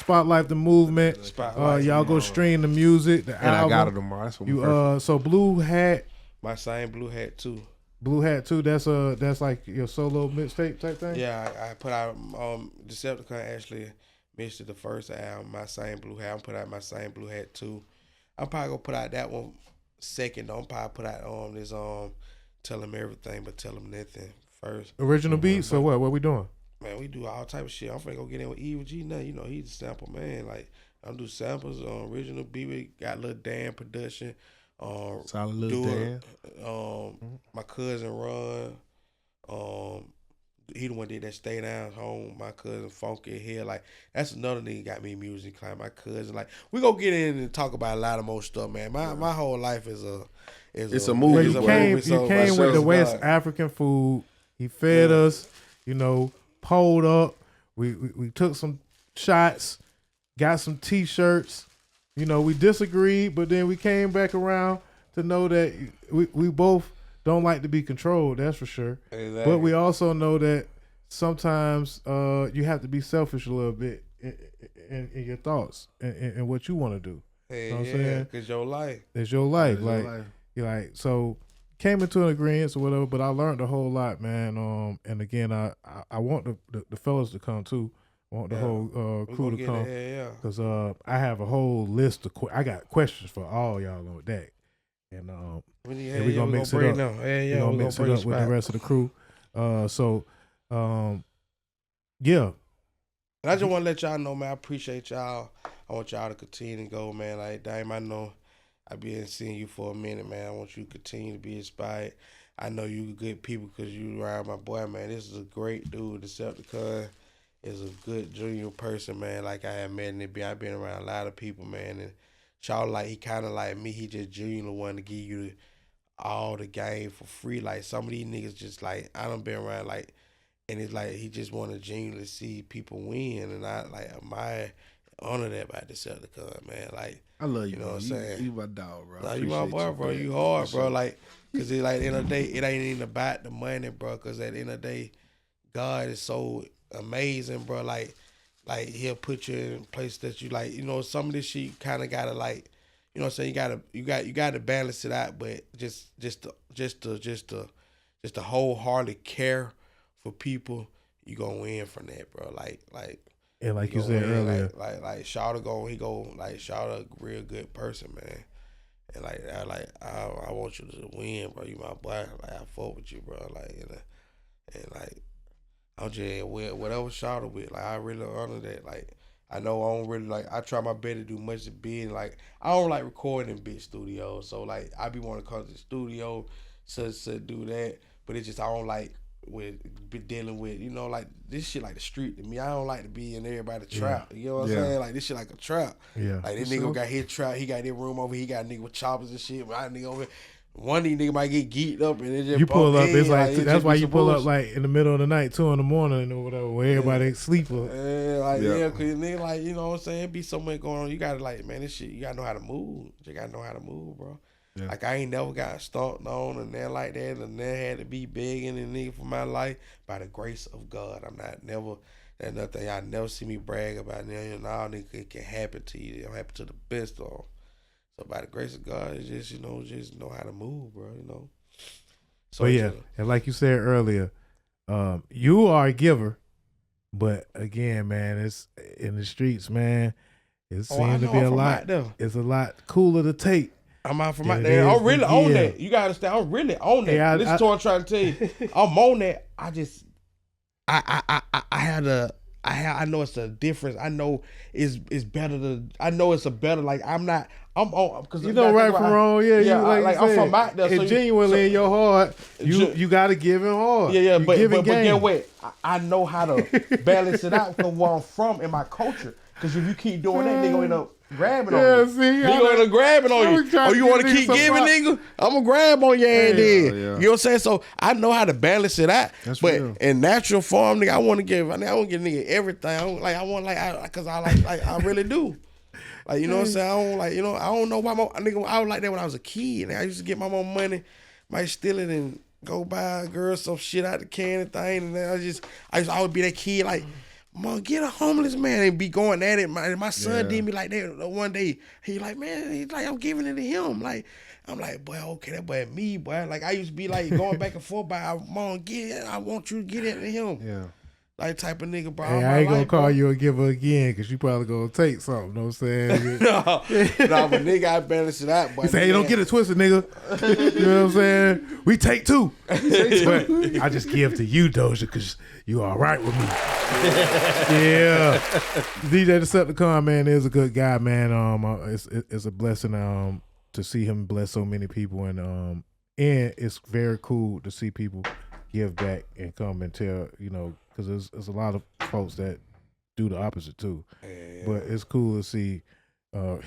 Spotlight the movement. Spotlight y'all go stream the music, the And album. I got it tomorrow. That's what You so blue hat. My same blue hat too. Blue hat too. That's like your solo mixtape type thing. Yeah, I put out Deceptacon actually mixed the first album. My same blue hat. I'm put out my same blue hat too. I'm probably gonna put out that one second. I'm probably put out this tell them everything but tell them nothing first. Original beats. So what we doing? Man, we do all type of shit. I'm finna go get in with Evil G now. You know he's the sample man. Like I'm do samples on original beat. We got little Dan production. Solid little Dan. My cousin Ron. He the one did that Stay Down Home. My cousin Funky here. Like that's another nigga got me music. Like my cousin. Like we gonna get in and talk about a lot of more stuff, man. My whole life is a movie. You It's came a with the West African food. He fed us. You know, pulled up. We took some shots. Got some T-shirts. You know, we disagreed, but then we came back around to know that we both don't like to be controlled. That's for sure. Exactly. But we also know that sometimes you have to be selfish a little bit in your thoughts and what you want to do. Hey, know what I'm yeah, saying? cause your life. It's your life. It's your Like life. you're like so. Came into an agreement or whatever, but I learned a whole lot, man. And again, I want the fellas to come too. I want the whole crew to come. Because I have a whole list of I got questions for all y'all on deck. And we're going to mix it up. We're going to mix it up with the rest of the crew. Yeah. And I just want to let y'all know, man, I appreciate y'all. I want y'all to continue to go, man. Like, damn, I know I've been seeing you for a minute, man. I want you to continue to be inspired. I know you good people because you around my boy, man. This is a great dude. Deceptacon is a good junior person, man. Like I have met in the I've been around a lot of people, man. And y'all like he kind of like me. He just genuinely want to give you all the game for free. Like some of these niggas just like I done been around like, and it's like he just want to genuinely see people win. And I like admire, honor that about Deceptacon, man. Like I love you, you know bro. what I'm saying? You my dog, bro. Nah, you my boy, bro. You hard, bro. Like Cause it like at the end of the day, it ain't even about the money, bro. Cause at the end of the day, God is so amazing, bro. Like He'll put you in a place that you like. You know, some of this shit you kind of gotta like. You know what I'm saying? You gotta balance it out, but just to wholeheartedly care for people, you gonna win from that, bro. And like you said earlier, like Shawty Shawty a real good person, man. And I want you to win, bro. You my boy. Like I fuck with you, bro. I'm just whatever Shawty with. Like I really honor that. Like I know I don't really like. I try my best to do much of being like. I don't like recording in big studios, so like I be wanting to come to the studio, so do that. But it's just I don't like be dealing with like this shit like the street to me. I don't like to be in everybody trap. You know what I'm saying? Like this shit like a trap. Yeah. Like this nigga got his trap. He got this room over. He got a nigga with choppers and shit. My nigga over here. One of these niggas might get geeked up and it just you pull up. It's like it that's why you pull bullshit. up like in the middle of the night, 2 in the morning or whatever, where everybody sleeper. Cause nigga like you know what I'm saying. It be so much going on. You gotta like man, this shit. You gotta know how to move. You gotta know how to move, bro. Yeah. Like I ain't never got stomped on and then like that, and then had to be begging and nigga for my life by the grace of God. I'm not never. That's nothing y'all never see me brag about. Now nigga, it can happen to you. It'll happen to the best of them. So by the grace of God, it's just just know how to move, bro. So but yeah, and like you said earlier, you are a giver, but again, man, it's in the streets, man. It seems to be a lot. It's a lot cooler to take. I'm out from out there. I'm really on that. You gotta understand. I'm really on that. Hey, this is what I'm trying to tell you. I'm on that. I just, I know it's a difference. I know it's better to. I know it's a better. Like I'm on because right from wrong. Yeah. I'm from out there. So genuinely in your heart, you got to give him hard. Yeah. But get what? I know how to balance it out from where I'm from and my culture. Because if you keep doing that, they gonna end up grabbing on you. See, they gonna end up grabbing on you. Oh, you want to keep giving, nigga? I'm gonna grab on your ass then. You know what I'm saying? So I know how to balance it out. That's but real. In natural form, nigga, I want to give nigga everything. I really do. Like, you know what I'm saying? I don't know why nigga, I was like that when I was a kid. Nigga, I used to get my mom money, might steal it and go buy a girl some shit out the can and thing. And then I used to always be that kid like, Mom, get a homeless man and be going at it. My son did me like that one day. He like, man, he's like, I'm giving it to him. Like, I'm like, boy, okay, that boy me, boy. Like, I used to be like going back and forth by, Mom, get it. I want you to get it to him. Yeah. Like type of nigga, bro. Hey, I ain't gonna call you a giver again because you probably gonna take something. Know what I'm saying? no, but nigga, I balance it out. Boy. He say, hey, don't get it twisted, nigga. You know what I'm saying? We take two. But I just give to you, Dozha, because you all right with me. Yeah. DJ Deceptacon, man, is a good guy, man. It's a blessing to see him bless so many people, and it's very cool to see people give back and come and tell, because there's a lot of folks that do the opposite too. Yeah. But it's cool to see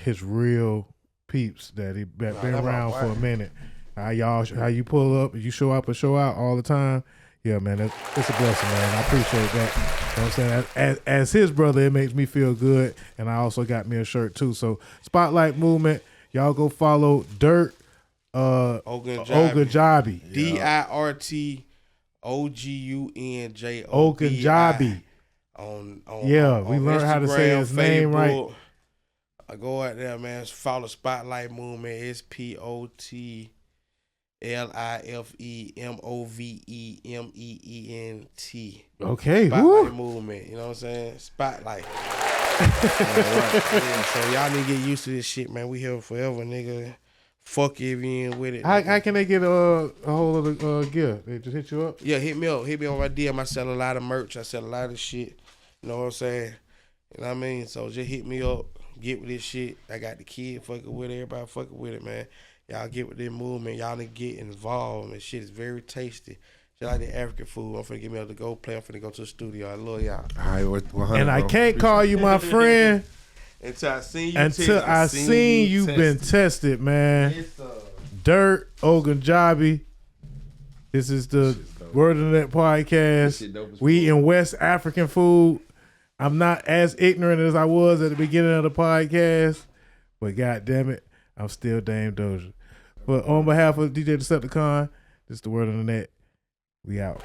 his real peeps that he been around for a minute. How you pull up, you show up and show out all the time. Yeah, man, it's a blessing, man. I appreciate that. You know what I'm saying? As his brother, it makes me feel good, and I also got me a shirt too. So Spotlight Movement, y'all go follow Dirt Ogunjobi. DIRT. OGUNJOBI. Ogunjobi. On we learned how to say his name right. I go out there, man. Follow Spotlight Movement. SPOTLIFEMOVEMEENT. Okay. Spotlight Movement. You know what I'm saying? Spotlight. So y'all need to get used to this shit, man. We here forever, nigga. Fuck you if you ain't with it. How can they get a hold of the gear? They just hit you up? Yeah, hit me up. Hit me on my DM. I sell a lot of merch. I sell a lot of shit. You know what I'm saying? You know what I mean? So just hit me up. Get with this shit. I got the kid fucking with it. Everybody fucking with it, man. Y'all get with this movement. Y'all need to get involved. And shit is very tasty. Just like the African food. I'm finna get me up to go play. I'm finna go to the studio. I love y'all. All right, and I can't call you my friend. Until I seen you. You've been tested, man. Dirt Ogunjobi. This is the Word of the Net podcast. We in West African food. I'm not as ignorant as I was at the beginning of the podcast, but God damn it, I'm still Dame Dozha. But on behalf of DJ Deceptacon, this is the word on the net. We out.